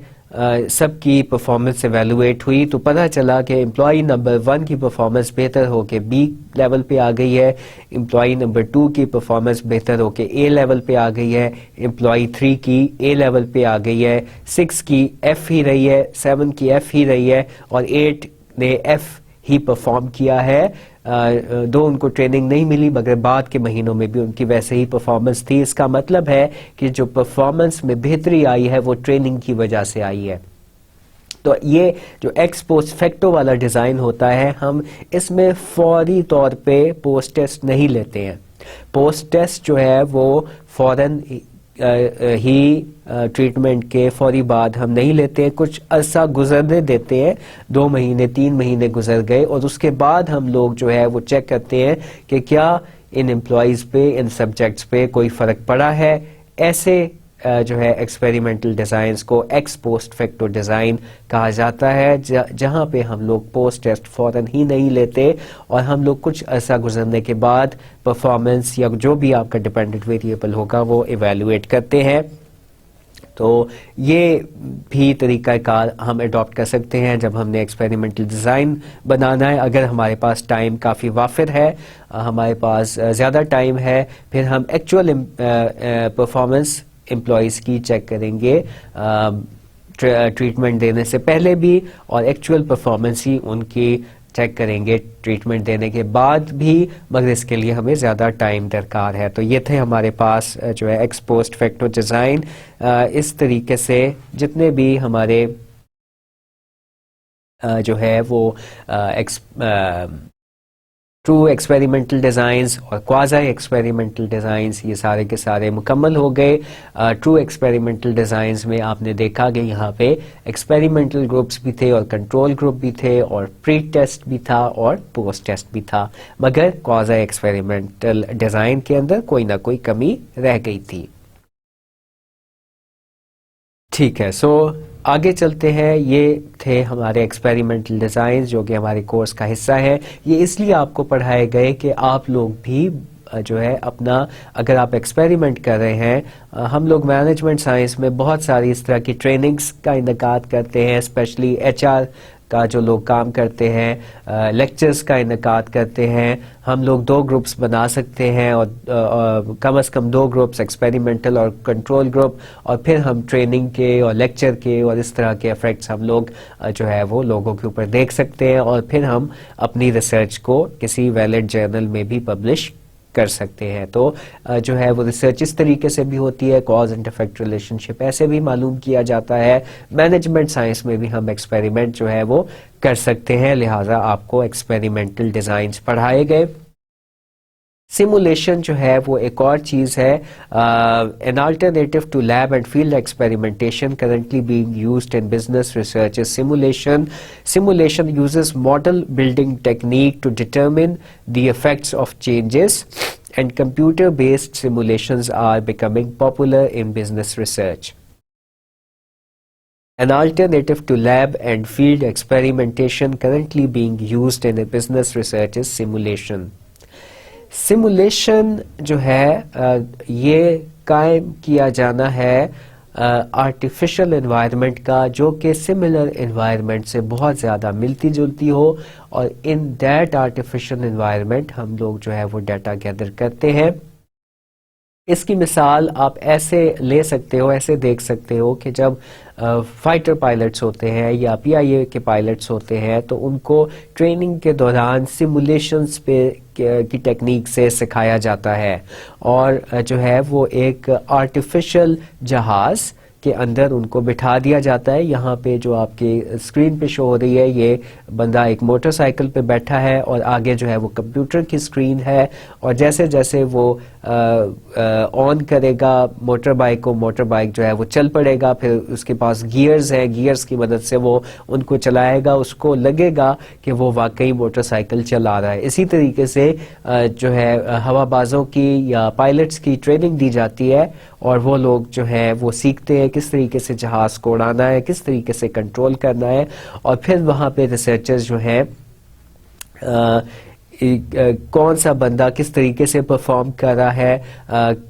سب کی پرفارمنس ایویلویٹ ہوئی، تو پتہ چلا کہ امپلائی نمبر 1 کی پرفارمنس بہتر ہو کے بی لیول پہ آ گئی ہے، امپلائی نمبر 2 کی پرفارمنس بہتر ہو کے اے لیول پہ آ گئی ہے، امپلائی 3 کی اے لیول پہ آ گئی ہے، 6 کی ایف ہی رہی ہے، 7 کی ایف ہی رہی ہے، اور 8 نے ایف ہی پرفارم کیا ہے. 2 ان کو ٹریننگ نہیں ملی، مگر بعد کے مہینوں میں بھی ان کی ویسے ہی پرفارمنس تھی. اس کا مطلب ہے کہ جو پرفارمنس میں بہتری آئی ہے وہ ٹریننگ کی وجہ سے آئی ہے. تو یہ جو ایکس پوسٹ فیکٹو والا ڈیزائن ہوتا ہے، ہم اس میں فوری طور پہ پوسٹ ٹیسٹ نہیں لیتے ہیں. پوسٹ ٹیسٹ جو ہے وہ فوراً ہی ٹریٹمنٹ کے فوری بعد ہم نہیں لیتے، کچھ عرصہ گزرنے دیتے ہیں، 2 مہینے 3 مہینے گزر گئے، اور اس کے بعد ہم لوگ جو ہے وہ چیک کرتے ہیں کہ کیا ان امپلائیز پہ، ان سبجیکٹس پہ کوئی فرق پڑا ہے. ایسے جو ہے ایکسپیریمنٹل ڈیزائنز کو ایکس پوسٹ فیکٹو ڈیزائن کہا جاتا ہے، جہاں پہ ہم لوگ پوسٹ ٹیسٹ فوراً ہی نہیں لیتے، اور ہم لوگ کچھ عرصہ گزرنے کے بعد پرفارمنس یا جو بھی آپ کا ڈیپینڈنٹ ویریبل ہوگا وہ ایویلویٹ کرتے ہیں. تو یہ بھی طریقہ کار ہم اڈاپٹ کر سکتے ہیں جب ہم نے ایکسپیریمنٹل ڈیزائن بنانا ہے. اگر ہمارے پاس ٹائم کافی وافر ہے، ہمارے پاس زیادہ ٹائم ہے، پھر ہم ایکچوئل پرفارمنس امپلائیز کی چیک کریں گے ٹریٹمنٹ دینے سے پہلے بھی، اور ایکچوئل پرفارمنس ہی ان کی چیک کریں گے ٹریٹمنٹ دینے کے بعد بھی، مگر اس کے لیے ہمیں زیادہ ٹائم درکار ہے. تو یہ تھے ہمارے پاس جو ہے ایکس پوسٹ فیکٹو ڈیزائن. اس طریقے سے جتنے بھی ہمارے جو ہے وہ ٹرو ایکسپیریمنٹل ڈیزائنز اور کوازی ایکسپیریمنٹل ڈیزائنز یہ سارے کے سارے مکمل ہو گئے. ٹرو ایکسپیریمنٹل ڈیزائنز میں آپ نے دیکھا کہ یہاں پہ ایکسپیریمنٹل گروپس بھی تھے اور کنٹرول گروپ بھی تھے اور پری ٹیسٹ بھی تھا اور پوسٹ ٹیسٹ بھی تھا، مگر کوازی ایکسپیریمنٹل ڈیزائن کے اندر کوئی نہ کوئی کمی رہ گئی تھی. ٹھیک ہے، سو آگے چلتے ہیں. یہ تھے ہمارے ایکسپیریمنٹل ڈیزائنز جو کہ ہمارے کورس کا حصہ ہے. یہ اس لیے آپ کو پڑھائے گئے کہ آپ لوگ بھی جو ہے اپنا، اگر آپ ایکسپیریمنٹ کر رہے ہیں، ہم لوگ مینجمنٹ سائنس میں بہت ساری اس طرح کی ٹریننگز کا انعقاد کرتے ہیں، اسپیشلی ایچ آر کا جو لوگ کام کرتے ہیں، لیکچرز کا انعقاد کرتے ہیں. ہم لوگ 2 گروپس بنا سکتے ہیں، اور کم از کم 2 گروپس ایکسپیریمنٹل اور کنٹرول گروپ، اور پھر ہم ٹریننگ کے اور لیکچر کے اور اس طرح کے افیکٹس ہم لوگ جو ہے وہ لوگوں کے اوپر دیکھ سکتے ہیں، اور پھر ہم اپنی ریسرچ کو کسی ویلڈ جرنل میں بھی پبلش کر سکتے ہیں. تو جو ہے وہ ریسرچ اس طریقے سے بھی ہوتی ہے، کاز اینڈ افیکٹ ریلیشن شپ ایسے بھی معلوم کیا جاتا ہے. مینجمنٹ سائنس میں بھی ہم ایکسپیریمنٹ جو ہے وہ کر سکتے ہیں، لہٰذا آپ کو ایکسپیریمنٹل ڈیزائنز پڑھائے گئے. سیمولیشن جو ہے وہ ایک اور چیز ہے. An alternative to lab and field experimentation currently being used in business research is simulation. Simulation uses model building technique to determine the effects of changes, and computer-based simulations are becoming popular in business research. An alternative to lab and field experimentation currently being used in business research is simulation. Simulation جو ہے یہ قائم کیا جانا ہے artificial environment کا، جو کہ سملر انوائرمنٹ سے بہت زیادہ ملتی جلتی ہو، اور ان دیٹ آرٹیفیشل انوائرمنٹ ہم لوگ جو ہے وہ ڈیٹا گیدر کرتے ہیں. اس کی مثال آپ ایسے لے سکتے ہو، ایسے دیکھ سکتے ہو کہ جب فائٹر پائلٹس ہوتے ہیں یا پی آئی اے کے پائلٹس ہوتے ہیں تو ان کو ٹریننگ کے دوران سیمولیشنز پہ کی ٹیکنیک سے سکھایا جاتا ہے، اور جو ہے وہ ایک آرٹیفیشل جہاز کے اندر ان کو بٹھا دیا جاتا ہے. یہاں پہ جو آپ کے اسکرین پہ شو ہو رہی ہے، یہ بندہ ایک موٹر سائیکل پہ بیٹھا ہے اور آگے جو ہے وہ کمپیوٹر کی اسکرین ہے، اور جیسے جیسے وہ آن کرے گا موٹر بائک کو، موٹر بائک جو ہے وہ چل پڑے گا. پھر اس کے پاس گیئرز ہیں، گیئرز کی مدد سے وہ ان کو چلائے گا، اس کو لگے گا کہ وہ واقعی موٹر سائیکل چلا رہا ہے. اسی طریقے سے جو ہے ہوا بازوں کی یا پائلٹس کی ٹریننگ دی جاتی ہے، اور وہ لوگ جو ہے وہ سیکھتے ہیں کس طریقے سے جہاز کو اڑانا ہے، کس طریقے سے کنٹرول کرنا ہے. اور پھر وہاں پہ ریسرچرز جو ہیں کون سا بندہ کس طریقے سے پرفارم کر رہا ہے،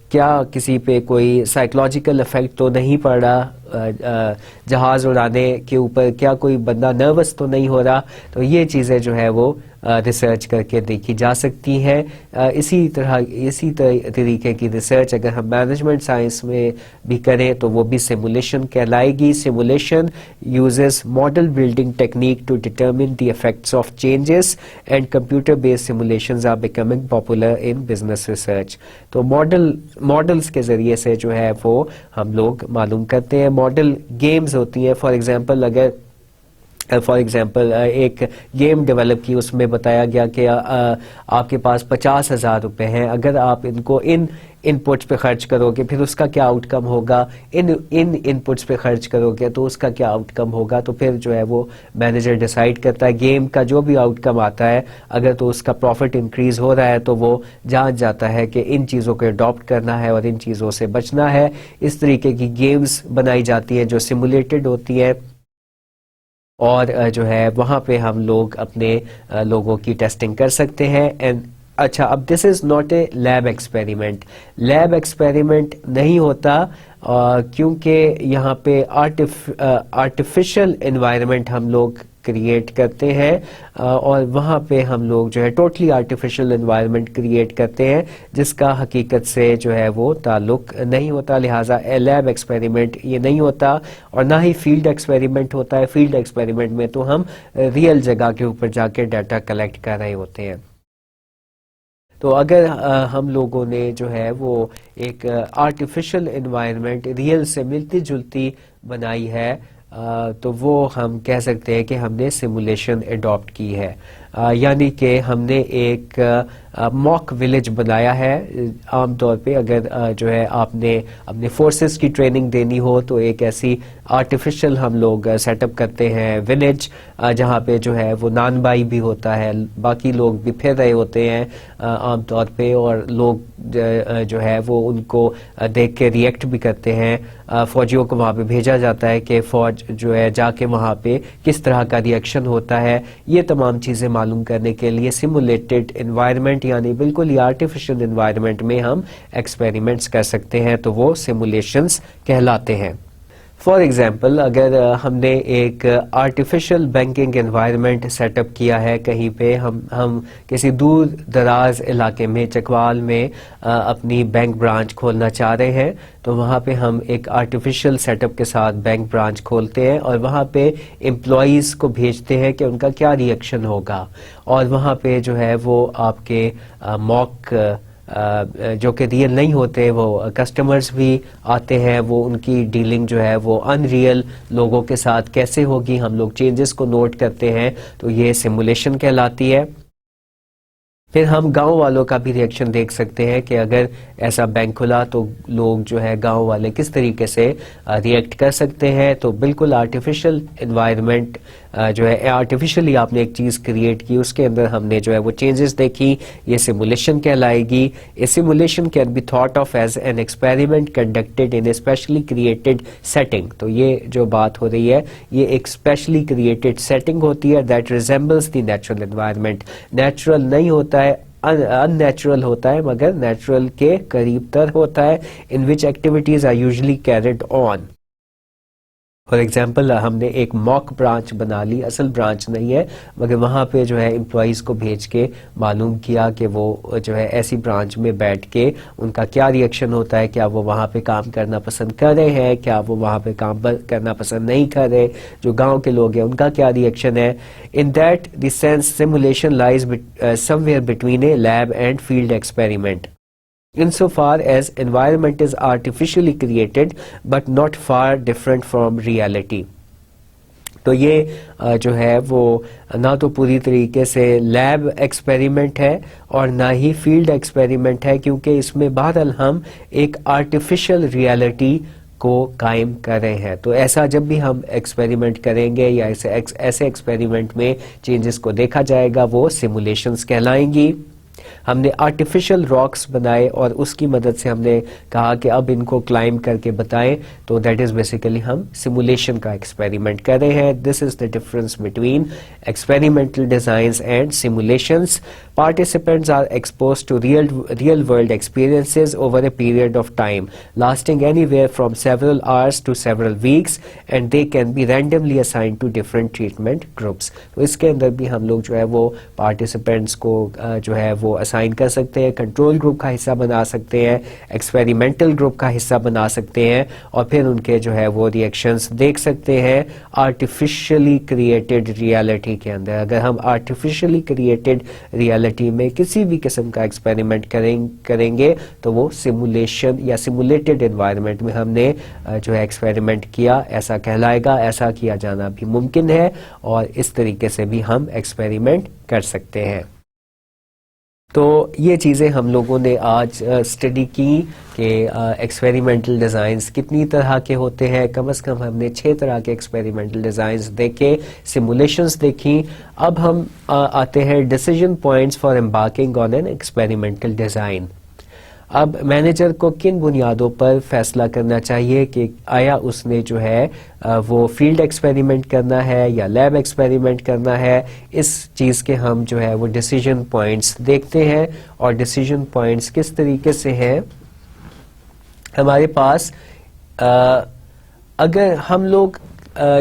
کیا کسی پہ کوئی سائیکولوجیکل افیکٹ تو نہیں پڑ رہا جہاز اڑانے کے اوپر، کیا کوئی بندہ نروس تو نہیں ہو رہا. تو یہ چیزیں جو ہے وہ ریسرچ کر کے دیکھی جا سکتی ہیں. اسی طریقے کی ریسرچ اگر ہم مینجمنٹ سائنس میں بھی کریں تو وہ بھی سیمولیشن کہلائے گی. Simulation uses model building technique to determine the effects of changes and computer based simulations are becoming popular in business research. تو ماڈلز کے ذریعے سے جو ہے وہ ہم لوگ معلوم کرتے ہیں. ماڈل گیمز ہوتی ہیں. فار ایگزامپل ایک گیم ڈیولپ کی، اس میں بتایا گیا کہ آپ کے پاس 50,000 روپے ہیں، اگر آپ ان کو ان پٹس پہ خرچ کرو گے پھر اس کا کیا آؤٹ کم ہوگا، ان پٹس پہ خرچ کرو گے تو اس کا کیا آؤٹ کم ہوگا. تو پھر جو ہے وہ مینیجر ڈیسائیڈ کرتا ہے گیم کا جو بھی آؤٹ کم آتا ہے، اگر تو اس کا پروفٹ انکریز ہو رہا ہے تو وہ جان جاتا ہے کہ ان چیزوں کو اڈاپٹ کرنا ہے اور ان چیزوں سے بچنا ہے. اس طریقے کی گیمز بنائی جاتی ہیں جو سیمولیٹڈ ہوتی ہیں، اور جو ہے وہاں پہ ہم لوگ اپنے لوگوں کی ٹیسٹنگ کر سکتے ہیں. اچھا، اب this is not a lab experiment. Lab experiment نہیں ہوتا کیونکہ یہاں پہ آرٹیفیشل انوائرمنٹ ہم لوگ کریٹ کرتے ہیں، اور وہاں پہ ہم لوگ جو ہے ٹوٹلی آرٹیفیشل انوائرمنٹ کریٹ کرتے ہیں جس کا حقیقت سے جو ہے وہ تعلق نہیں ہوتا. لہٰذا لیب ایکسپیریمنٹ یہ نہیں ہوتا، اور نہ ہی فیلڈ ایکسپیریمنٹ ہوتا ہے. فیلڈ ایکسپیریمنٹ میں تو ہم ریئل جگہ کے اوپر جا کے ڈیٹا کلیکٹ کر رہے ہوتے ہیں. تو اگر ہم لوگوں نے جو ہے وہ ایک آرٹیفیشل انوائرمنٹ ریئل سے ملتی جلتی بنائی ہے، تو وہ ہم کہہ سکتے ہیں کہ ہم نے سیمولیشن اڈاپٹ کی ہے. یعنی کہ ہم نے ایک موک ولیج بنایا ہے. عام طور پہ اگر جو ہے آپ نے اپنے فورسز کی ٹریننگ دینی ہو تو ایک ایسی آرٹیفیشل ہم لوگ سیٹ اپ کرتے ہیں ولیج، جہاں پہ جو ہے وہ نان بائی بھی ہوتا ہے، باقی لوگ بھی پھر رہے ہوتے ہیں عام طور پہ، اور لوگ جو ہے وہ ان کو دیکھ کے ریئیکٹ بھی کرتے ہیں. فوجیوں کو وہاں پہ بھیجا جاتا ہے کہ فوج جو ہے جا کے وہاں پہ کس طرح کا ریئیکشن ہوتا ہے. یہ تمام چیزیں معلوم کرنے کے لیے سیمولیٹڈ انوائرمنٹ یعنی بالکل ہی آرٹیفیشل انوائرمنٹ میں ہم ایکسپیریمنٹس کر سکتے ہیں، تو وہ سیمولیشنز کہلاتے ہیں. فار ایگزامپل اگر ہم نے ایک artificial banking environment set up کیا ہے کہیں پہ، ہم کسی دور دراز علاقے میں چکوال میں اپنی بینک برانچ کھولنا چاہ رہے ہیں، تو وہاں پہ ہم ایک آرٹیفیشل سیٹ اپ کے ساتھ بینک برانچ کھولتے ہیں، اور وہاں پہ امپلائیز کو بھیجتے ہیں کہ ان کا کیا ریئیکشن ہوگا. اور وہاں پہ جو ہے وہ آپ کے موک جو کہ ریئل نہیں ہوتے، وہ کسٹمرز بھی آتے ہیں، وہ ان کی ڈیلنگ جو ہے وہ ان ریئل لوگوں کے ساتھ کیسے ہوگی، ہم لوگ چینجز کو نوٹ کرتے ہیں، تو یہ سیمولیشن کہلاتی ہے. پھر ہم گاؤں والوں کا بھی ریئیکشن دیکھ سکتے ہیں کہ اگر ایسا بینک کھلا تو لوگ جو ہے گاؤں والے کس طریقے سے ریئیکٹ کر سکتے ہیں. تو بالکل آرٹیفیشل انوائرمنٹ جو ہے آرٹیفیشلی آپ نے ایک چیز کریٹ کی، اس کے اندر ہم نے جو ہے وہ چینجز دیکھی، یہ سیمولیشن کہلائے گی. A simulation can be thought of as an experiment conducted in a specially created setting. تو یہ جو بات ہو رہی ہے یہ ایک اسپیشلی کریٹڈ سیٹنگ ہوتی ہے that resembles the natural environment. Natural نہیں ہوتا ہے، ان نیچرل ہوتا ہے، مگر نیچرل کے قریب تر ہوتا ہے. In which activities are usually carried on. For example ہم نے ایک موک برانچ بنا لی، اصل برانچ نہیں ہے، مگر وہاں پہ جو ہے امپلائیز کو بھیج کے معلوم کیا کہ وہ جو ہے ایسی برانچ میں بیٹھ کے ان کا کیا ریئیکشن ہوتا ہے، کیا وہ وہاں پہ کام کرنا پسند کر رہے ہیں، کیا وہ وہاں پہ کام کرنا پسند نہیں کر رہے. جو گاؤں کے لوگ ہیں ان کا کیا ریئیکشن ہے. In that the sense simulation لائز some where between a lab and field experiment. Insofar as environment is artificially created but not far different from reality. تو یہ جو ہے وہ نہ تو پوری طریقے سے لیب ایکسپیریمنٹ ہے اور نہ ہی فیلڈ ایکسپیریمنٹ ہے، کیونکہ اس میں بہرحال ہم ایک آرٹیفیشل ریالٹی کو قائم کر رہے ہیں. تو ایسا جب بھی ہم ایکسپیریمنٹ کریں گے یا ایسے ایکسپیریمنٹ میں چینجز کو دیکھا جائے گا، وہ سیمولیشنز کہلائیں گی. ہم نے آرٹیفیشل راکس بنائے اور اس کی مدد سے ہم نے کہا کہ اب ان کو کلائم کر کے بتائیں، تو دیٹ از بیسیکلی ہم سیمولیشن کا ایکسپیریمنٹ کر رہے ہیں. This is the difference between experimental designs and simulations. Participants are exposed to real world experiences over a period of time lasting anywhere from several hours to several weeks, and they can be randomly assigned to different treatment groups. تو اس کے اندر بھی ہم لوگ جو ہے وہ participants کو جو ہے وہ اسائن کر سکتے ہیں، کنٹرول گروپ کا حصہ بنا سکتے ہیں، ایکسپیریمنٹل گروپ کا حصہ بنا سکتے ہیں، اور پھر ان کے جو ہے وہ ریئیکشنز دیکھ سکتے ہیں آرٹیفیشلی کریٹڈ ریالٹی کے اندر. اگر ہم آرٹیفیشلی کریٹڈ ریالٹی میں کسی بھی قسم کا ایکسپیریمنٹ کریں گے تو وہ سیمولیشن یا سیمولیٹڈ انوائرمنٹ میں ہم نے جو ہے ایکسپیریمنٹ کیا ایسا کہلائے گا. ایسا کیا جانا بھی ممکن ہے اور اس طریقے سے بھی ہم ایکسپیریمنٹ کر سکتے ہیں. تو یہ چیزیں ہم لوگوں نے آج اسٹڈی کی کہ ایکسپیریمنٹل ڈیزائنز کتنی طرح کے ہوتے ہیں. کم از کم ہم نے 6 طرح کے ایکسپیریمنٹل ڈیزائنز دیکھے، سیمولیشنز دیکھیں. اب ہم آتے ہیں decision points for embarking on an experimental design. اب مینیجر کو کن بنیادوں پر فیصلہ کرنا چاہیے کہ آیا اس نے جو ہے وہ فیلڈ ایکسپیریمنٹ کرنا ہے یا لیب ایکسپیریمنٹ کرنا ہے. اس چیز کے ہم جو ہے وہ ڈیسیژن پوائنٹس دیکھتے ہیں. اور ڈیسیژن پوائنٹس کس طریقے سے ہیں؟ ہمارے پاس اگر ہم لوگ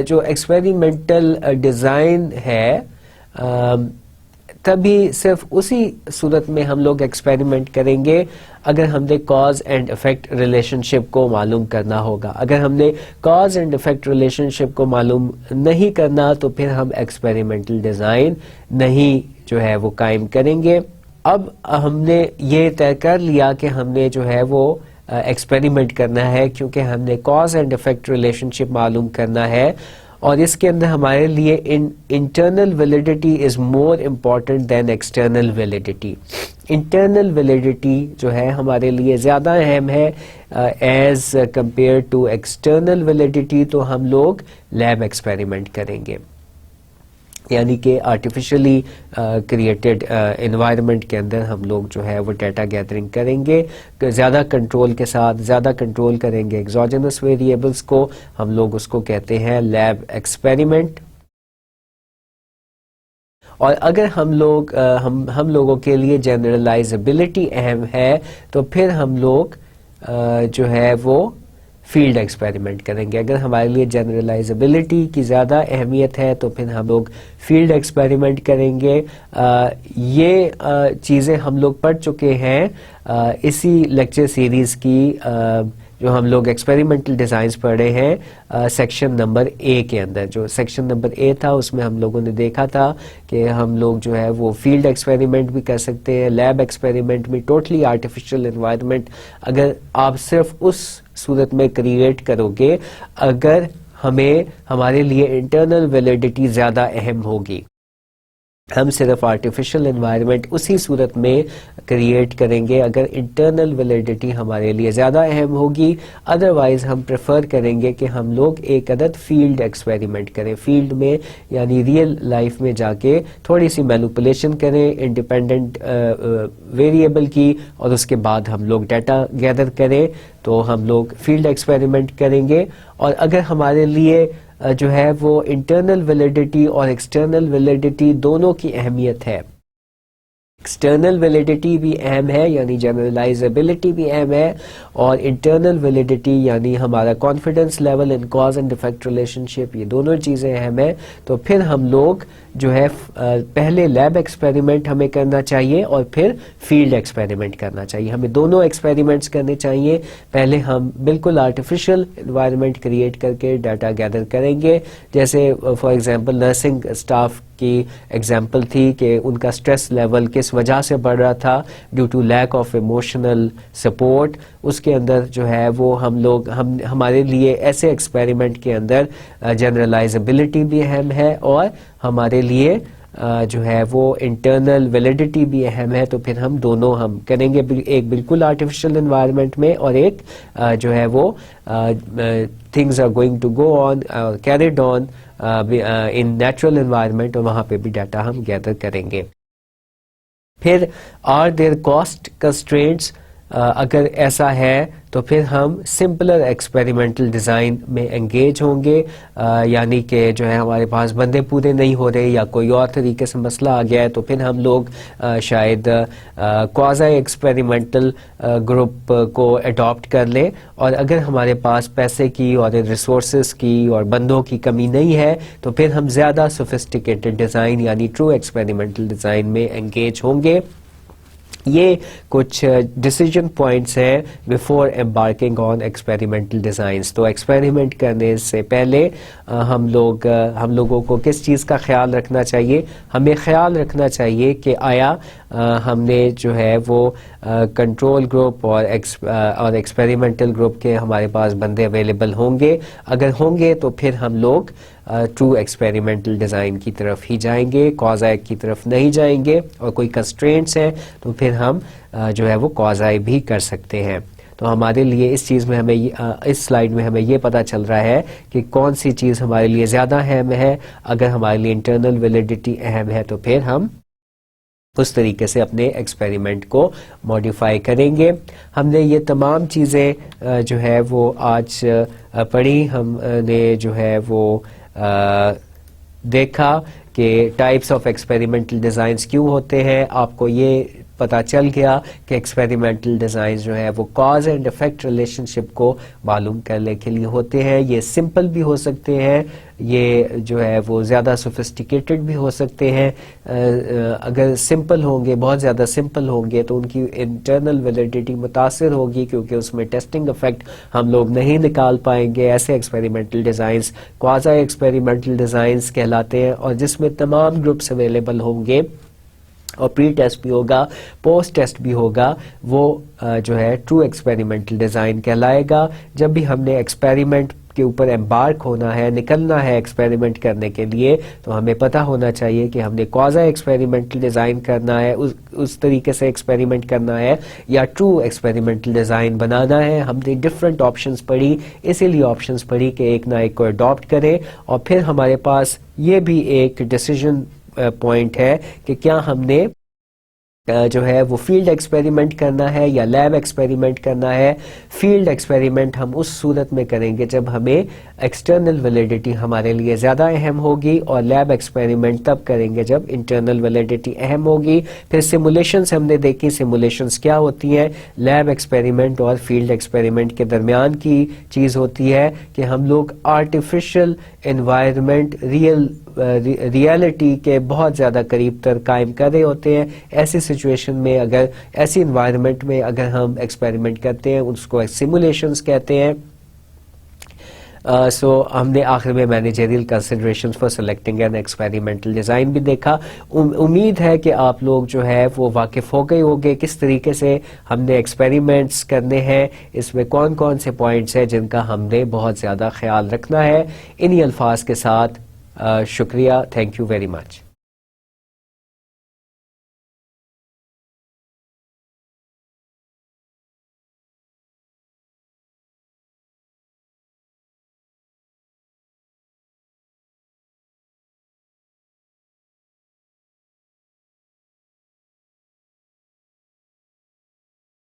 جو ایکسپیریمنٹل ڈیزائن ہے تبھی صرف اسی صورت میں ہم لوگ ایکسپیریمنٹ کریں گے اگر ہم نے کاز اینڈ افیکٹ ریلیشن شپ کو معلوم کرنا ہوگا. اگر ہم نے کاز اینڈ افیکٹ ریلیشن شپ کو معلوم نہیں کرنا تو پھر ہم ایکسپیریمنٹل ڈیزائن نہیں جو ہے وہ قائم کریں گے. اب ہم نے یہ طے کر لیا کہ ہم نے جو ہے وہ ایکسپیریمنٹ کرنا ہے کیونکہ ہم نے cause and effect relationship معلوم کرنا ہے، اور اس کے اندر ہمارے لیے internal validity is more important than external validity. Internal validity جو ہے ہمارے لیے زیادہ اہم ہے as compare to external validity. تو ہم لوگ لیب ایکسپیریمنٹ کریں گے، یعنی کہ آرٹیفیشلی کریٹڈ انوائرمنٹ کے اندر ہم لوگ جو ہے وہ ڈیٹا گیدرنگ کریں گے زیادہ کنٹرول کے ساتھ. زیادہ کنٹرول کریں گے ایگزوجنس ویریبلس کو، ہم لوگ اس کو کہتے ہیں لیب ایکسپیریمنٹ. اور اگر ہم لوگوں کے لیے جنرلائزبلٹی اہم ہے تو پھر ہم لوگ جو ہے وہ فیلڈ ایکسپیریمنٹ کریں گے. اگر ہمارے لیے جنرلائزبلٹی کی زیادہ اہمیت ہے تو پھر ہم لوگ فیلڈ ایکسپیریمنٹ کریں گے. یہ چیزیں ہم لوگ پڑھ چکے ہیں اسی لیکچر سیریز کی جو ہم لوگ ایکسپیریمنٹل ڈیزائنز پڑھ رہے ہیں سیکشن نمبر اے کے اندر. جو سیکشن نمبر اے تھا اس میں ہم لوگوں نے دیکھا تھا کہ ہم لوگ جو ہے وہ فیلڈ ایکسپیریمنٹ بھی کر سکتے ہیں، لیب ایکسپیریمنٹ بھی ٹوٹلی آرٹیفیشل انوائرمنٹ اگر آپ صرف اس صورت میں کریٹ کرو گے اگر ہمارے لیے انٹرنل ویلیڈیٹی زیادہ اہم ہوگی. ہم صرف آرٹیفیشل انوائرمنٹ اسی صورت میں کریٹ کریں گے اگر انٹرنل ویلیڈیٹی ہمارے لیے زیادہ اہم ہوگی. ادروائز ہم پریفر کریں گے کہ ہم لوگ ایک عدد فیلڈ ایکسپیریمنٹ کریں، فیلڈ میں یعنی ریئل لائف میں جا کے تھوڑی سی مینوپولیشن کریں انڈیپینڈنٹ ویریبل کی، اور اس کے بعد ہم لوگ ڈیٹا گیدر کریں. تو ہم لوگ فیلڈ ایکسپیریمنٹ کریں گے. اور اگر ہمارے لیے جو ہے وہ انٹرنل ویلیڈیٹی اور ایکسٹرنل ویلیڈیٹی دونوں کی اہمیت ہے، ایکسٹرنل ویلیڈیٹی بھی اہم ہے یعنی جنرلائزبلٹی بھی اہم ہے، اور انٹرنل ویلیڈیٹی یعنی ہمارا confidence level in cause and effect relationship, یہ دونوں چیزیں اہم ہیں. تو پھر ہم لوگ جو ہے پہلے لیب ایکسپیریمنٹ ہمیں کرنا چاہیے اور پھر فیلڈ ایکسپیریمنٹ کرنا چاہیے. ہمیں دونوں ایکسپیریمنٹس کرنے چاہیے. پہلے ہم بالکل آرٹیفیشل انوائرمنٹ کریٹ کر کے ڈیٹا گیدر کریں گے، جیسے فار ایگزامپل نرسنگ اسٹاف کی ایگزامپل تھی کہ ان کا سٹریس لیول کس وجہ سے بڑھ رہا تھا، due to lack of emotional support. اس کے اندر جو ہے وہ ہمارے لیے ایسے ایکسپیریمنٹ کے اندر جنرلائزبلٹی بھی اہم ہے اور ہمارے لیے جو ہے وہ انٹرنل ویلیڈیٹی بھی اہم ہے. تو پھر ہم دونوں ہم کریں گے ایک بالکل آرٹیفیشل انوائرمنٹ میں اور ایک جو ہے وہ things are going to go on carried on in natural environment اور وہاں پہ بھی ڈیٹا ہم گیدر کریں گے. پھر آر دیر کاسٹ کنسٹرینٹس، اگر ایسا ہے تو پھر ہم سمپلر ایکسپیریمنٹل ڈیزائن میں انگیج ہوں گے، یعنی کہ جو ہے ہمارے پاس بندے پورے نہیں ہو رہے یا کوئی اور طریقے سے مسئلہ آ گیا ہے تو پھر ہم لوگ شاید کوازی ایکسپیریمنٹل گروپ کو اڈاپٹ کر لیں. اور اگر ہمارے پاس پیسے کی اور ریسورسز کی اور بندوں کی کمی نہیں ہے تو پھر ہم زیادہ سوفسٹیکیٹڈ ڈیزائن یعنی ٹرو ایکسپیریمنٹل ڈیزائن میں انگیج ہوں گے. یہ کچھ ڈیسیجن پوائنٹس ہیں بیفور امبارکنگ آن ایکسپیریمنٹل ڈیزائنس. تو ایکسپیریمنٹ کرنے سے پہلے ہم لوگوں کو کس چیز کا خیال رکھنا چاہیے؟ ہمیں خیال رکھنا چاہیے کہ آیا ہم نے جو ہے وہ کنٹرول گروپ اور ایکسپیریمنٹل گروپ کے ہمارے پاس بندے اویلیبل ہوں گے. اگر ہوں گے تو پھر ہم لوگ ٹرو ایکسپیریمنٹل ڈیزائن کی طرف ہی جائیں گے، کوازی کی طرف نہیں جائیں گے. اور کوئی کنسٹرینٹس ہیں تو پھر ہم جو ہے وہ کوازی بھی کر سکتے ہیں. تو ہمارے لیے اس چیز میں ہمیں اس سلائیڈ میں ہمیں یہ پتہ چل رہا ہے کہ کون سی چیز ہمارے لیے زیادہ اہم ہے. اگر ہمارے لیے انٹرنل ویلیڈیٹی اہم ہے تو پھر ہم اس طریقے سے اپنے ایکسپیریمنٹ کو موڈیفائی کریں گے. ہم نے یہ تمام چیزیں جو ہے وہ آج پڑھی. ہم نے جو ہے وہ دیکھا کہ ٹائپس آف ایکسپیریمنٹل ڈیزائنس کیوں ہوتے ہیں. آپ کو یہ پتہ چل گیا کہ ایکسپیریمنٹل ڈیزائنز جو ہے وہ کاز اینڈ افیکٹ ریلیشن شپ کو معلوم کرنے کے لیے ہوتے ہیں. یہ سمپل بھی ہو سکتے ہیں، یہ جو ہے وہ زیادہ سوفسٹیکیٹڈ بھی ہو سکتے ہیں. اگر سمپل ہوں گے، بہت زیادہ سمپل ہوں گے تو ان کی انٹرنل ویلیڈیٹی متاثر ہوگی کیونکہ اس میں ٹیسٹنگ افیکٹ ہم لوگ نہیں نکال پائیں گے. ایسے ایکسپیریمنٹل ڈیزائنز کوازی ایکسپیریمنٹل ڈیزائنز کہلاتے ہیں اور جس میں تمام گروپس اویلیبل ہوں گے اور پری ٹیسٹ بھی ہوگا، پوسٹ ٹیسٹ بھی ہوگا، وہ جو ہے ٹرو ایکسپیریمنٹل ڈیزائن کہلائے گا. جب بھی ہم نے ایکسپیریمنٹ کے اوپر امبارک ہونا ہے، نکلنا ہے ایکسپیریمنٹ کرنے کے لیے، تو ہمیں پتہ ہونا چاہیے کہ ہم نے کوازی ایکسپیریمنٹل ڈیزائن کرنا ہے، اس طریقے سے ایکسپیریمنٹ کرنا ہے یا ٹرو ایکسپیریمنٹل ڈیزائن بنانا ہے. ہم نے ڈفرینٹ آپشنز پڑھی، اسی لیے آپشنز پڑھی کہ ایک نہ ایک کو اڈاپٹ کریں. اور پھر ہمارے پاس یہ بھی ایک ڈیسیژن پوائنٹ ہے کہ کیا ہم نے جو ہے وہ فیلڈ ایکسپیریمنٹ کرنا ہے یا لیب ایکسپیریمنٹ کرنا ہے. فیلڈ ایکسپیریمنٹ ہم اس صورت میں کریں گے جب ہمیں ایکسٹرنل ویلیڈیٹی ہمارے لیے زیادہ اہم ہوگی، اور لیب ایکسپیریمنٹ تب کریں گے جب انٹرنل ویلیڈیٹی اہم ہوگی. پھر سیمولیشنز ہم نے دیکھی، سیمولیشنز کیا ہوتی ہیں؟ لیب ایکسپیریمنٹ اور فیلڈ ایکسپیریمنٹ کے درمیان کی چیز ہوتی ہے کہ ہم لوگ آرٹیفیشل انوائرمنٹ ریئلٹی کے بہت زیادہ قریب تر قائم کر رہے ہوتے ہیں. ایسی سچویشن میں اگر ایسی انوائرمنٹ میں اگر ہم ایکسپیریمنٹ کرتے ہیں اس کو سیمولیشنز کہتے ہیں. سو ہم نے آخر میں managerial considerations for selecting N experimental design بھی دیکھا. امید ہے کہ آپ لوگ جو ہے وہ واقف ہو گئے ہوگے کس طریقے سے ہم نے ایکسپیریمنٹس کرنے ہیں، اس میں کون کون سے پوائنٹس ہیں جن کا ہم نے بہت زیادہ خیال رکھنا ہے. انہی الفاظ کے ساتھ شکریہ. Thank you very much.